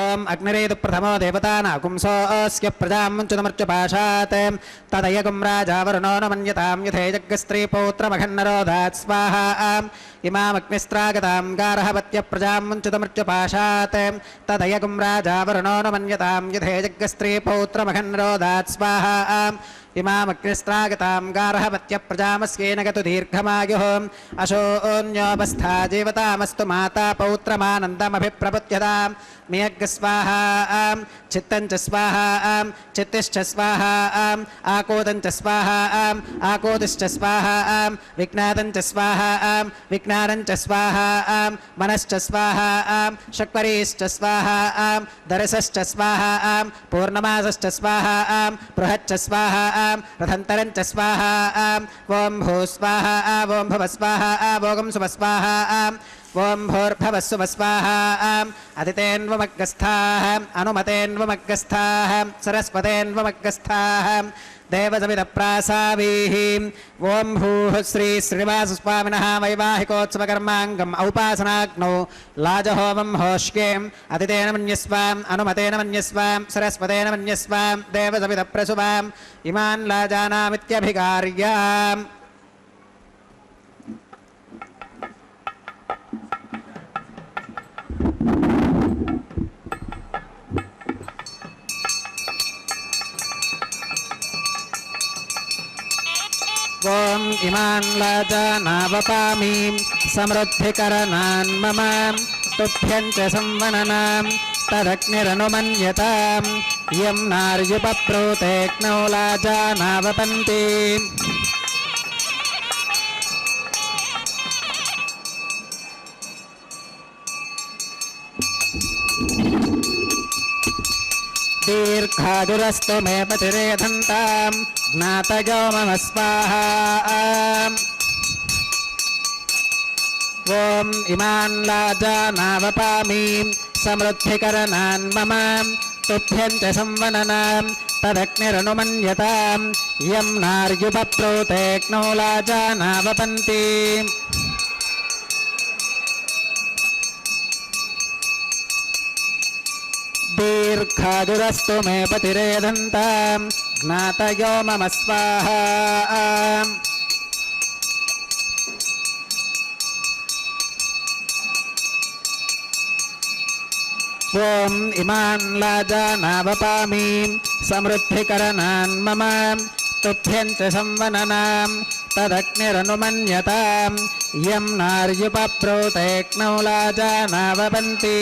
B: ఓం అగ్నిరేతు ప్రథమో దేవతానాగుంసోऽस्य ప్రజాం ముంచుతమర్చుపాశాత్ తదయగుం రాజా వరుణో న మన్యతాం యథేజగ్స్త్రీ పౌత్రమఘన్నరోధాత్ స్వాహా ఇమామగ్నిస్త్రాగతాం గార్హవత్య ప్రజాం ముంచుతమర్చుపాశాత్ తదయగుం రాజా వరుణో న మన్యతాం యథేజగ్స్త్రీ పౌత్రమఘన్నరోధాత్ స్వాహా ఇమామగ్నిస్త్రాగతాం గార్హవత్య ప్రజామస్యేన గతు దీర్ఘమాయుః అశోన్యోపస్థా జీవతామస్తు మాతా పౌత్రమానందమభిప్రపుత్యతాం మేఘ స్వాహా చిత్తం చ స్వాహా చిత్తిశ్చ స్వాహా ఆకోదం చ స్వాహా ఆకోదిశ్చ స్వాహా విజ్ఞాతం చ స్వాహా విజ్ఞానం చ స్వాహా మనశ్చ స్వాహా శక్వరీశ్చ స్వాహా దరసశ్చ స్వాహా పూర్ణమాసశ్చ స్వాహా బృహచ్చ స్వాహా రథంతరం చ స్వాహా ఓం భూ స్వాహా ఓం భవ స్వాహా భోగం శుభ స్వాహా ఓం భూర్భవః స్వ స్వాహా అదితేన్వమగ్గస్థాః అనుమతేన్వమగ్గస్థాః సరస్వతేన్వమగ్గస్థాః దేవసవిదప్రాసావీః ఓం భూః శ్రీ శ్రీనివాసస్వామినः వైవాహికోత్సవకర్మాంగం ఔపాసనాగ్నౌ లాజహోమం హోష్యేం అదితేన మన్యస్వాం అనుమతేన మన్యస్వాం సరస్వతేన మన్యస్వాం దేవసవిదప్రసువాం ఇమాన్ లాజానామిత్యభికార్యాం ఓం ఇమాన్ లాజానావపామి సమృద్ధికరణాన్ మమ తుభ్యం చ సంవననాం తదగ్నిరనుమన్యతాం యం నార్యుపప్రోతేగ్నౌ లాజానావపంతి దీర్ఘాదురస్తు మే పతిరేధంతాం జ్ఞాతయో మమ స్వాహా ఓం ఇమాన్ లాజానావపామి సమృద్ధికరణాన్ మమ తుభ్యం చ సంవననాం తదగ్నిరనుమన్యతాం యం నార్యుపప్రోతేగ్నౌ లాజానావపంతి దీర్ఘాదురస్తు మే పతిరేధంతాం జ్ఞాతయో మమ స్వాహా ఓం ఇమాన్ లాజానావపామి సమృద్ధికరణాన్ మమ తుభ్యం చ సంవననాం తదగ్నిరనుమన్యతాం యం నార్యుపప్రోతేగ్నౌ లాజానావపంతి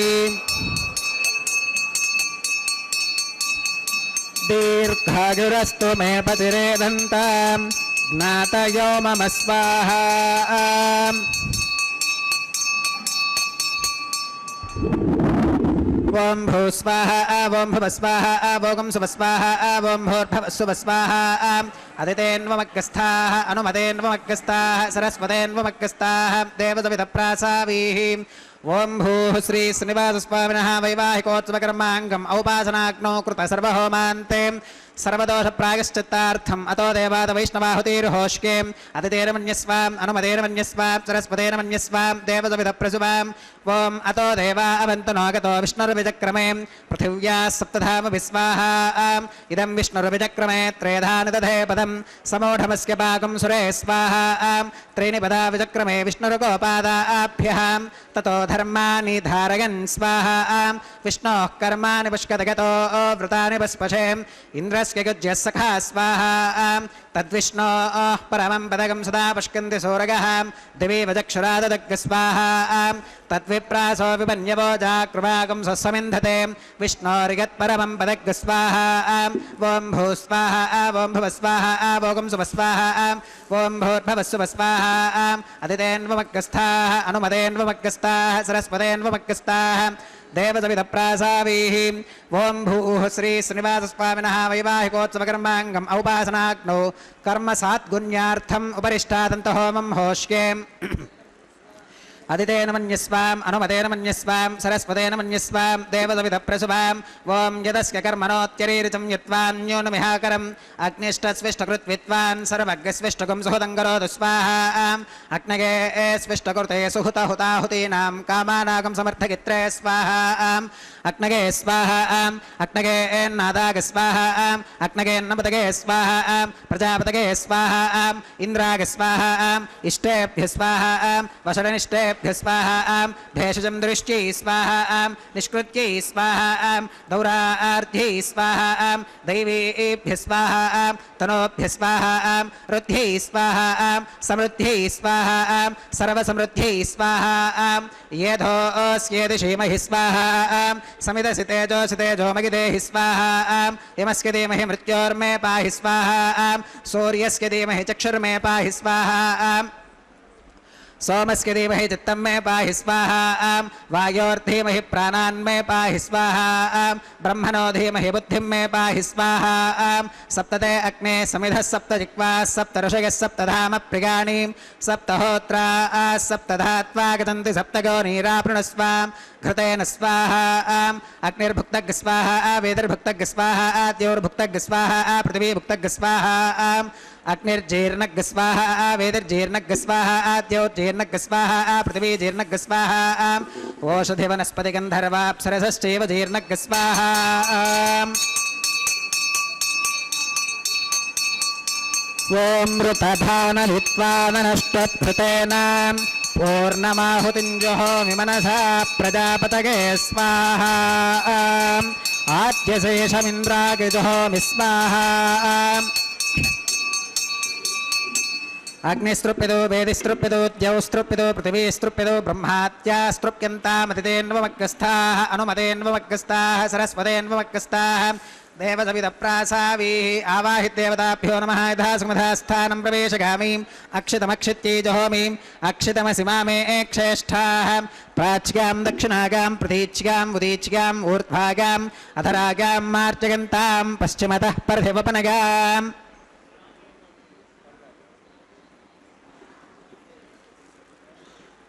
B: దీర్ఘాయురస్తు మే పతిరేధంతాం జ్ఞాతయో మమ స్వాహా ఓం భూ స్వాహా ఓం భవ స్వాహా భోగం శుభ స్వాహా ఓం భూర్భవః శుభ స్వాహా అదితేన్వమగ్గస్థాః అనుమతేన్వమగ్గస్థాః సరస్వతేన్వమగ్గస్థాః దేవసవిదప్రాసావీః ఓం భూః శ్రీ శ్రీనివాసస్వామినः వైవాహికోత్సవకర్మాంగం ఔపాసనాగ్నో కృత సర్వహోమాంతే సర్వదోష ప్రాయశ్చిత్తార్థం అతో దేవాద వైష్ణవాహుతిర్హోష్కేం అతితేన మన్యస్వాం అనుమతేన మన్యస్వాం సరస్వతేన మన్యస్వాం దేవసవిదప్రసువాం ఓం అతో దేవా అవంతు నోగతో విష్ణుర్విచక్రమే పృథివ్యా సప్తధామ విస్వాహా ఇదం విష్ణుర్విచక్రమే త్రేధాని దధే పదం సమూఢమస్య పాకం సురే స్వాహా త్రీణి పదా విచక్రమే విష్ణురుకోపాదాభ్యః తతో ధర్మాని ధారయన్ స్వాహా విష్ణోః కర్మాణి పుష్కతగతో వృతాని పస్పశే ఇంద్రస్య గుజ్యः సఖా స్వాహా తద్విష్ణోః పరమం పదకం సదా పుష్కంతి సూరగः దివి వచక్షురాదదగ్గ స్వాహా తద్విప్రాసో విపన్యవో జాకృవాగం సస్సమింధతే విష్ణోరిగత్పరమం పదగ్గ స్వాహా ఓం భూ స్వాహా ఓం భవ స్వాహా భోగం శుభ స్వాహా ఓం భూర్భవః శుభ స్వాహా అదితేన్వమగ్గస్థాః అనుమతేన్వమగ్గస్థాః సరస్వతేన్వమగ్గస్థాః దేవసవిదప్రాసావీః ఓం భూః శ్రీ శ్రీనివాసస్వామినः వైవాహికోత్సవకర్మాంగం ఔపాసనాగ్నౌ కర్మ సాత్గుణ్యార్థం ఉపరిష్టాదంత హోమం హోష్యేం अदितेन मन्यस्वाम् अनुमतेन मन्यस्वाम् सरस्वतेन मन्यस्वाम् देवसविधप्रसुवाम् ॐ यदस्य कर्मणोत्यरीरिचं यत्त्वान्योनमिहाकरम् अग्निष्टस्विष्टकृत्वित्वान् सर्वज्ञस्विष्टकुं सुहृदङ्करोतु स्वाहा अग्नगे स्विष्टकृते सुहुतहुताहुतीनां कामानागं समर्थगित्रे स्वाहा अग्नगे स्वाहा अग्नगे नादाग स्वाहा अग्नगे नमतगे स्वाहा प्रजापतगे स्वाहा इन्द्राग स्वाहा इष्टेभ्य स्वाहा वषडनिष्टेभ्य स्वाहा भेषजं दृष्ट्यै स्वाहा निष्कृत्यै स्वाहा दौरार्ध्यै स्वाहा दैवेभ्य स्वाहा तनोभ्य स्वाहा रुद्ध्यै स्वाहा समृद्ध्यै स्वाहा सर्वसमृद्ध्यै स्वाहा येधोऽस्येति श्रीमहि स्वाहा समिदसि तेजोसि तेजोमहि देहि स्वाहा यमस्य धीमहि मृत्योर्मे पाहि स्वाहा सूर्यस्य धीमहि चक्षुर्मे पाहि स्वाहा सोमस्य धीमहि चित्तं मे पाहि स्वाहा वायोर्धीमहि प्राणान् मे पाहि स्वाहा ब्रह्मणो धीमहि बुद्धिं मे पाहि स्वाहा सप्तते अग्ने समिधः सप्तजिह्वा सप्तऋषयः सप्तधाम प्रियाणि सप्तहोत्रा सप्तधात्वा गतन्ति सप्तगोनीरापृणस्वा घृतेन स्वाहा अग्निर्भुक्तग् स्वाहा वेदिर्भुक्तग् स्वाहा आद्योर्भुक्तग् स्वाहा पृथिवीभुक्तग् स्वाहा अग्निर्जीर्णग् स्वाहा वेदिर्जीर्णग् स्वाहा आद्योर्जीर्णग् स्वाहा पृथिवीजीर्णग् स्वाहा ओषधिवनस्पतिगन्धर्वाप्सरसश्चैव जीर्णग् स्वाहा ॐ ऋतधानलित्वाननष्टभृतेन पूर्णमाहुतिं जुहोमि मनसा प्रजापतये स्वाहा आद्यशेषमिन्द्रागे जुहोमि स्वाहा अग्निस्तृप्यतो वेदिस्तृप्यतो द्यौस्तृप्यतो पृथिवीस्तृप्यतो ब्रह्मात्यास्तृप्यन्तामतितेन्वमग्रस्थाः अनुमतेन्वमग्रस्थाः सरस्वतेन्वमग्रस्थाः देवसविदप्रासावीः आवाहिदेवताभ्यो नमः यथा सुमधास्थानं प्रवेशगामीम् अक्षितमक्षित्यै जहोमीम् अक्षितमसि मामे क्षेष्ठाः प्राच्यां दक्षिणागां प्रतीच्याम् उदीच्याम् ऊर्ध्वागाम् अधरागां मार्जयन्तां पश्चिमतः परधिवपनगाम्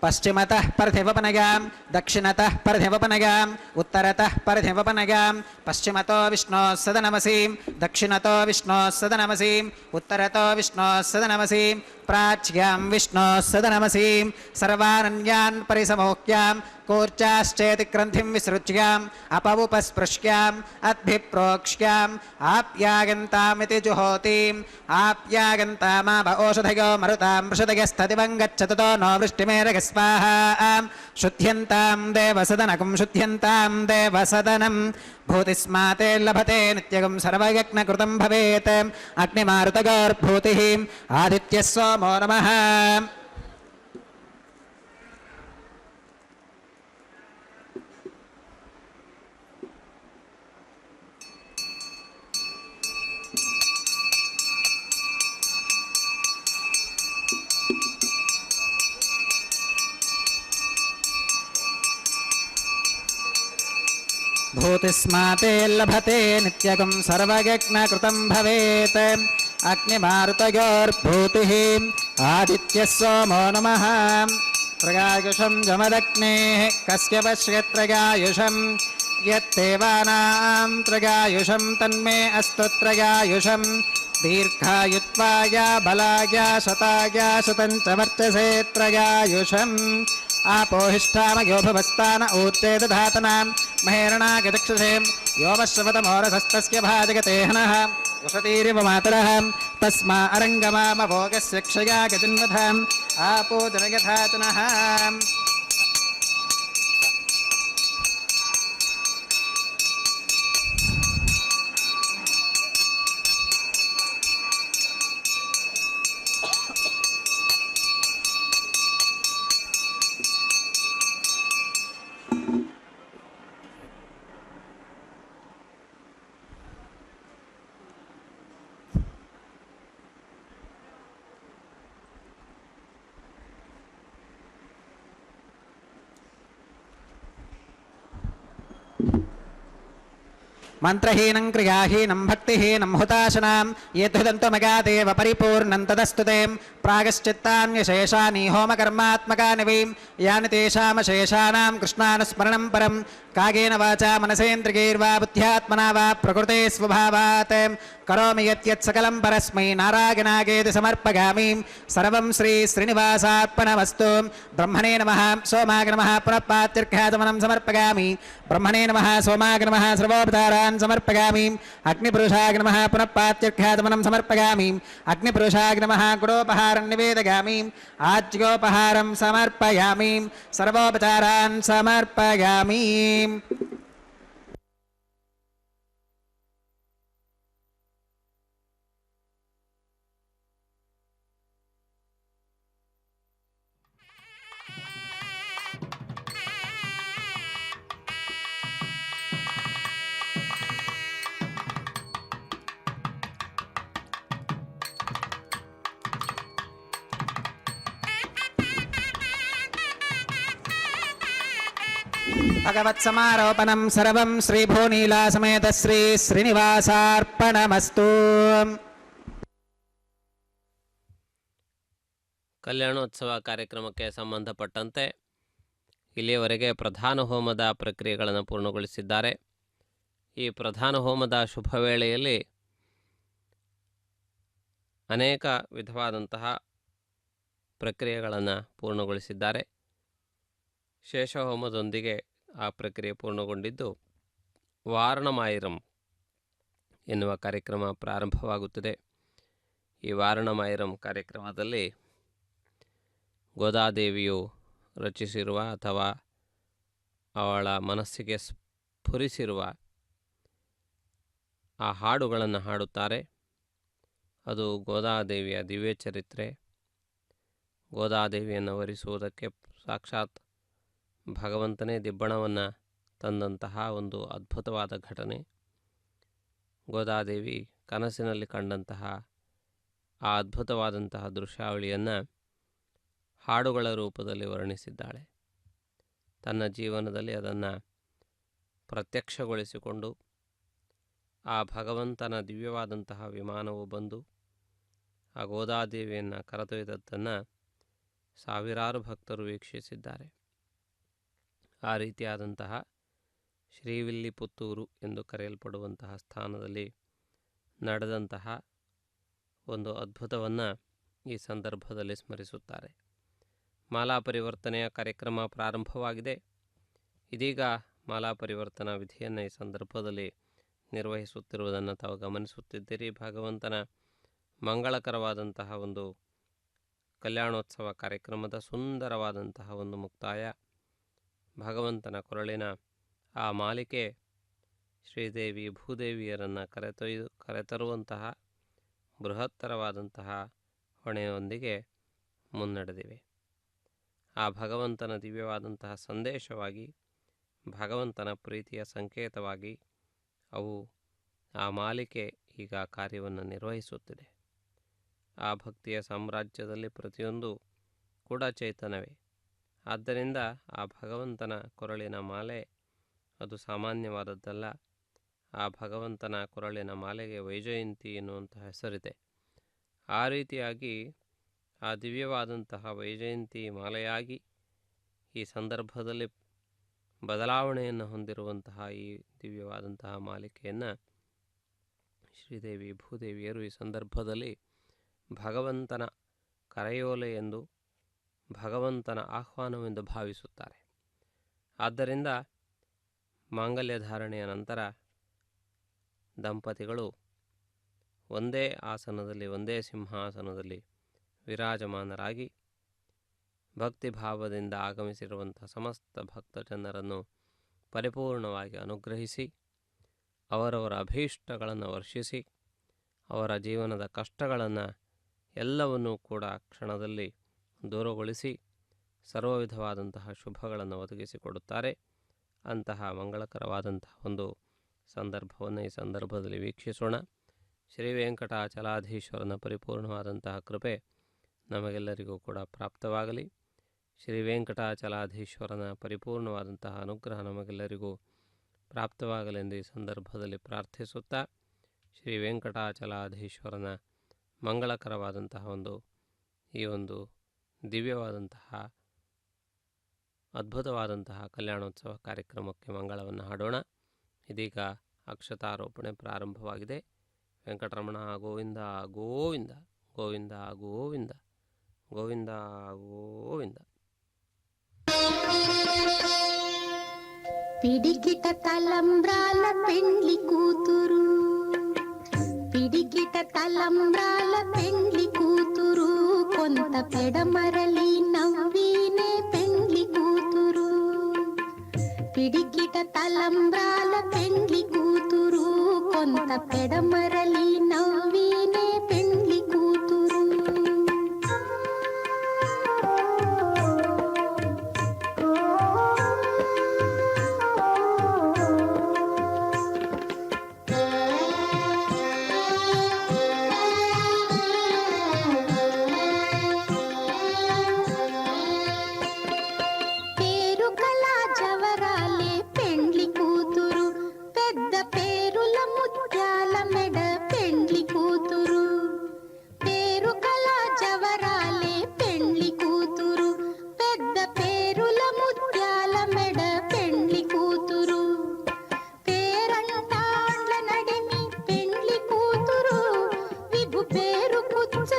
B: पश्चिमतः परधिवपनगां दक्षिणतः परधिवपनगां उत्तरतः परधिवपनगां पश्चिमतो विष्णोः सदनमसीं दक्षिणतो विष्णोः सदनमसीं उत्तरतो विष्णोः सदनमसीं प्राच्यां विष्णोः सदनमसीं सर्वानन्यान् परिसमोक्यां कूर्चाश्चेति ग्रन्थिं विसृज्याम् अपवुपस्पृश्याम् अद्भिप्रोक्ष्याम् आप्यागन्तामिति जुहोतीम् आप्यागन्तामाप ओषधयो मरुतां वृषदयस्तदिवं गच्छततो नो वृष्टिमेरग स्वाहा शुद्ध्यन्तां देवसदनकं शुद्ध्यन्तां देवसदनं भूतिस्माते लभते नित्यगं सर्वयज्ञकृतं भवेत् अग्निमारुतगोर्भूतिः आदित्यः सोमो नमः भूतिस्माते लभते नित्यगं सर्वयज्ञकृतं भवेत् अग्निमारुतयोर्भूतिः आदित्यः सोमो नमः त्रयायुषं जमदग्नेः कस्य पश्यत्रयायुषं यत्तेवानां त्रयायुषं तन्मे अस्तु त्रयायुषं दीर्घायुत्वाय बलाय शताय शतं च वर्चसे त्रयायुषम् आपोहिष्ठामयोभवस्तान ऊर्जे दधातनां महेरणागचक्षुषे योमश्रवतमोरसस्तस्य भाजगतेहनः वसतीरिव मातरः तस्मा अरङ्गमामभोगस्य क्षया गतिन्वधाम् आपो जनयथाचनः मंत्रहीनं क्रियाहीनं भक्तिहीनं हुताशनां यद्धुदन्तो मगादेव परिपूर्णं तदस्तु ते प्रागश्चित्तान्यशेषानि होमकर्मात्मकानि वै यानि तेषामशेषाणां कृष्णानुस्मरणं परं कागेन वाचा मनसेन्द्रियैर्वा बुद्ध्यात्मना वा प्रकृते स्वभावात् करोमि यत् सकलं परस्मै नारायणागेति समर्पयामि सर्वं श्रीनिवासार्पणमस्तु ब्रह्मणे नमः सोमाय नमः पुनः पात्यर्घ्याचमनं समर्पयामि ब्रह्मणे नमः सोमाय नमः सर्वोपचारान् समर्पयामि अग्निपुरुषाय नमः पुनः पात्यर्घ्याचमनं समर्पयामि अग्निपुरुषाय नमः गुडोपहारं निवेदयामि आज्योपहारं समर्पयामि सर्वोपचारान् समर्पयामि भगवत्समारोपणं सर्वं श्रीभूनीलासमेत श्रीनिवासार्पणमस्तु
C: ಕಲ್ಯಾಣೋತ್ಸವ ಕಾರ್ಯಕ್ರಮಕ್ಕೆ ಸಂಬಂಧಪಟ್ಟಂತೆ ಇಲ್ಲಿಯವರೆಗೆ ಪ್ರಧಾನ ಹೋಮದ ಪ್ರಕ್ರಿಯೆಗಳನ್ನು ಪೂರ್ಣಗೊಳಿಸಿದ್ದಾರೆ. ಈ ಪ್ರಧಾನ ಹೋಮದ ಶುಭ ವೇಳೆಯಲ್ಲಿ ಅನೇಕ ವಿಧವಾದಂತಹ ಪ್ರಕ್ರಿಯೆಗಳನ್ನು ಪೂರ್ಣಗೊಳಿಸಿದ್ದಾರೆ. ಶೇಷಹೋಮದೊಂದಿಗೆ ಆ ಪ್ರಕ್ರಿಯೆ ಪೂರ್ಣಗೊಂಡಿದ್ದು ವಾರಣಮಾಯಿರಂ ಎನ್ನುವ ಕಾರ್ಯಕ್ರಮ ಪ್ರಾರಂಭವಾಗುತ್ತದೆ. ಈ ವಾರಣಮಾಯಿರಂ ಕಾರ್ಯಕ್ರಮದಲ್ಲಿ ಗೋದಾದೇವಿಯು ರಚಿಸಿರುವ ಅಥವಾ ಅವಳ ಮನಸ್ಸಿಗೆ ಸ್ಫುರಿಸಿರುವ ಆ ಹಾಡುಗಳನ್ನು ಹಾಡುತ್ತಾರೆ. ಅದು ಗೋದಾದೇವಿಯ ದಿವ್ಯ ಚರಿತ್ರೆ. ಗೋದಾದೇವಿಯನ್ನು ವರಿಸುವುದಕ್ಕೆ ಸಾಕ್ಷಾತ್ ಭಗವಂತನೇ ದಿಬ್ಬಣವನ್ನು ತಂದಂತಹ ಒಂದು ಅದ್ಭುತವಾದ ಘಟನೆ. ಗೋದಾದೇವಿ ಕನಸಿನಲ್ಲಿ ಕಂಡಂತಹ ಆ ಅದ್ಭುತವಾದಂತಹ ದೃಶ್ಯಾವಳಿಯನ್ನು ಹಾಡುಗಳ ರೂಪದಲ್ಲಿ ವರ್ಣಿಸಿದ್ದಾಳೆ. ತನ್ನ ಜೀವನದಲ್ಲಿ ಅದನ್ನು ಪ್ರತ್ಯಕ್ಷಗೊಳಿಸಿಕೊಂಡು ಆ ಭಗವಂತನ ದಿವ್ಯವಾದಂತಹ ವಿಮಾನವು ಬಂದು ಆ ಗೋದಾದೇವಿಯನ್ನು ಕರೆದೊಯ್ದದ್ದನ್ನು ಸಾವಿರಾರು ಭಕ್ತರು ವೀಕ್ಷಿಸಿದ್ದಾರೆ. ಆ ರೀತಿಯಾದಂತಹ ಶ್ರೀವಿಲ್ಲಿಪುತ್ತೂರು ಎಂದು ಕರೆಯಲ್ಪಡುವಂತಹ ಸ್ಥಾನದಲ್ಲಿ ನಡೆದಂತಹ ಒಂದು ಅದ್ಭುತವನ್ನು ಈ ಸಂದರ್ಭದಲ್ಲಿ ಸ್ಮರಿಸುತ್ತಾರೆ. ಮಾಲಾ ಪರಿವರ್ತನೆಯ ಕಾರ್ಯಕ್ರಮ ಪ್ರಾರಂಭವಾಗಿದೆ. ಇದೀಗ ಮಾಲಾ ಪರಿವರ್ತನಾ ವಿಧಿಯನ್ನು ಈ ಸಂದರ್ಭದಲ್ಲಿ ನಿರ್ವಹಿಸುತ್ತಿರುವುದನ್ನು ತಾವು ಗಮನಿಸುತ್ತಿದ್ದೀರಿ. ಭಗವಂತನ ಮಂಗಳಕರವಾದಂತಹ ಒಂದು ಕಲ್ಯಾಣೋತ್ಸವ ಕಾರ್ಯಕ್ರಮದ ಸುಂದರವಾದಂತಹ ಒಂದು ಮುಕ್ತಾಯ. ಭಗವಂತನ ಕೊರಳಿನ ಆ ಮಾಲಿಕೆ ಶ್ರೀದೇವಿ ಭೂದೇವಿಯರನ್ನು ಕರೆತರುವಂತಹ ಬೃಹತ್ತರವಾದಂತಹ ಹೊಣೆಯೊಂದಿಗೆ ಮುನ್ನಡೆದಿವೆ. ಆ ಭಗವಂತನ ದಿವ್ಯವಾದಂತಹ ಸಂದೇಶವಾಗಿ, ಭಗವಂತನ ಪ್ರೀತಿಯ ಸಂಕೇತವಾಗಿ ಅವು ಆ ಮಾಲಿಕೆ ಈಗ ಕಾರ್ಯವನ್ನು ನಿರ್ವಹಿಸುತ್ತಿದೆ. ಆ ಭಕ್ತಿಯ ಸಾಮ್ರಾಜ್ಯದಲ್ಲಿ ಪ್ರತಿಯೊಂದು ಕೂಡ ಚೈತನ್ಯವೇ. ಆದ್ದರಿಂದ ಆ ಭಗವಂತನ ಕೊರಳಿನ ಮಾಲೆ ಅದು ಸಾಮಾನ್ಯವಾದದ್ದಲ್ಲ. ಆ ಭಗವಂತನ ಕೊರಳಿನ ಮಾಲೆಗೆ ವೈಜಯಂತಿ ಎನ್ನುವಂತಹ ಹೆಸರಿದೆ. ಆ ರೀತಿಯಾಗಿ ಆ ದಿವ್ಯವಾದಂತಹ ವೈಜಯಂತಿ ಮಾಲೆಯಾಗಿ ಈ ಸಂದರ್ಭದಲ್ಲಿ ಬದಲಾವಣೆಯನ್ನು ಹೊಂದಿರುವಂತಹ ಈ ದಿವ್ಯವಾದಂತಹ ಮಾಲಿಕೆಯನ್ನು ಶ್ರೀದೇವಿ ಭೂದೇವಿಯರು ಈ ಸಂದರ್ಭದಲ್ಲಿ ಭಗವಂತನ ಕರೆಯೋಲೆ ಎಂದು, ಭಗವಂತನ ಆಹ್ವಾನವೆಂದು ಭಾವಿಸುತ್ತಾರೆ. ಆದ್ದರಿಂದ ಮಾಂಗಲ್ಯ ಧಾರಣೆಯ ನಂತರ ದಂಪತಿಗಳು ಒಂದೇ ಆಸನದಲ್ಲಿ, ಒಂದೇ ಸಿಂಹಾಸನದಲ್ಲಿ ವಿರಾಜಮಾನರಾಗಿ ಭಕ್ತಿಭಾವದಿಂದ ಆಗಮಿಸಿರುವಂಥ ಸಮಸ್ತ ಭಕ್ತ ಜನರನ್ನು ಪರಿಪೂರ್ಣವಾಗಿ ಅನುಗ್ರಹಿಸಿ, ಅವರವರ ಅಭೀಷ್ಟಗಳನ್ನು ವರ್ಷಿಸಿ, ಅವರ ಜೀವನದ ಕಷ್ಟಗಳನ್ನು ಎಲ್ಲವನ್ನೂ ಕೂಡ ಕ್ಷಣದಲ್ಲಿ ದೂರಗೊಳಿಸಿ ಸರ್ವ ವಿಧವಾದಂತಹ ಶುಭಗಳನ್ನು ಒದಗಿಸಿಕೊಡುತ್ತಾರೆ. ಅಂತಹ ಮಂಗಳಕರವಾದಂತಹ ಒಂದು ಸಂದರ್ಭವನ್ನು ಈ ಸಂದರ್ಭದಲ್ಲಿ ವೀಕ್ಷಿಸೋಣ. ಶ್ರೀ ವೆಂಕಟಾಚಲಾಧೀಶ್ವರನ ಪರಿಪೂರ್ಣವಾದಂತಹ ಕೃಪೆ ನಮಗೆಲ್ಲರಿಗೂ ಕೂಡ ಪ್ರಾಪ್ತವಾಗಲಿ. ಶ್ರೀ ವೆಂಕಟಾಚಲಾಧೀಶ್ವರನ ಪರಿಪೂರ್ಣವಾದಂತಹ ಅನುಗ್ರಹ ನಮಗೆಲ್ಲರಿಗೂ ಪ್ರಾಪ್ತವಾಗಲೆಂದು ಈ ಸಂದರ್ಭದಲ್ಲಿ ಪ್ರಾರ್ಥಿಸುತ್ತಾ, ಶ್ರೀ ವೆಂಕಟಾಚಲಾಧೀಶ್ವರನ ಮಂಗಳಕರವಾದಂತಹ ಒಂದು ಈ ಒಂದು ದಿವ್ಯವಾದಂತಹ ಅದ್ಭುತವಾದಂತಹ ಕಲ್ಯಾಣೋತ್ಸವ ಕಾರ್ಯಕ್ರಮಕ್ಕೆ ಮಂಗಳವನ್ನು ಹಾಡೋಣ. ಇದೀಗ ಅಕ್ಷತಾರೋಪಣೆ ಪ್ರಾರಂಭವಾಗಿದೆ. ವೆಂಕಟರಮಣ ಗೋವಿಂದ ಗೋವಿಂದ ಗೋವಿಂದ ಗೋವಿಂದ ಗೋವಿಂದ ಗೋವಿಂದ.
E: పిడికిట తలంబ్రాల పెండ్లి కూతురు, పిడికిట తలంబ్రాల పెండ్లి కూతురు, కొంత పెడమరలి నవ్వీనే పెండ్లి కూతురు. పిడికిట తలంబ్రాల పెండ్లి కూతురు, కొంత పెడమరలి నవ్వీనే పెండ్లి కూతురు.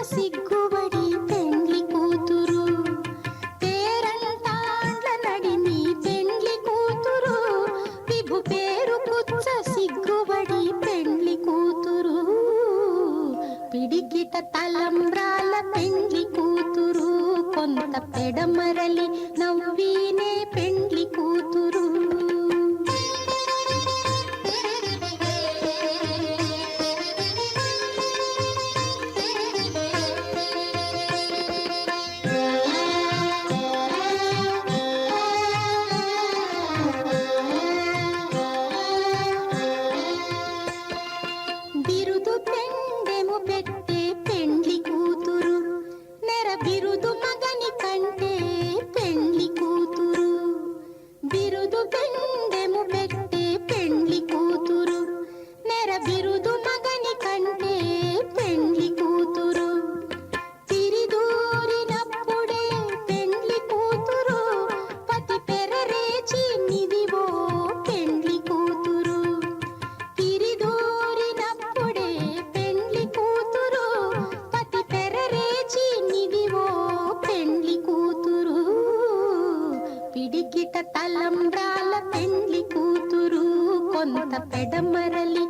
E: సిగ్గుబడి పెండ్లి కూతురు, పేరంటాండ్ల నడిమి పెండ్లి కూతురు, విభు పేరు పుచ్చ సిగ్గుబడి పెండ్లి కూతురు. పిడికిట తలంబ్రాల పెండ్లి కూతురు, కొంత పెడమరలి నవ్వీనే పెండ్లి కూతురు. బిరుదు పెండెము పెట్టే పెండ్లి కూతురు, నెర బిరుదు మగని కంటే పెండ్లి కూతురు. బిరుదు పెండెము పెట్టే పెండ్లి కూతురు, నెర బిరుదు మగని కంటే పెండ్లి కూతురు. తిరిదూరినప్పుడే పెండ్లి కూతురు, పతి పెరరేచి నిదివో పెండ్లి కూతురు. తిరిదూరినప్పుడే పెండ్లి కూతురు, పతి పెరరేచి నిదివో పెండ్లి కూతురు. పిడికిట తలంబ్రాల పెండ్లి కూతురు, కొంత పెడమరలి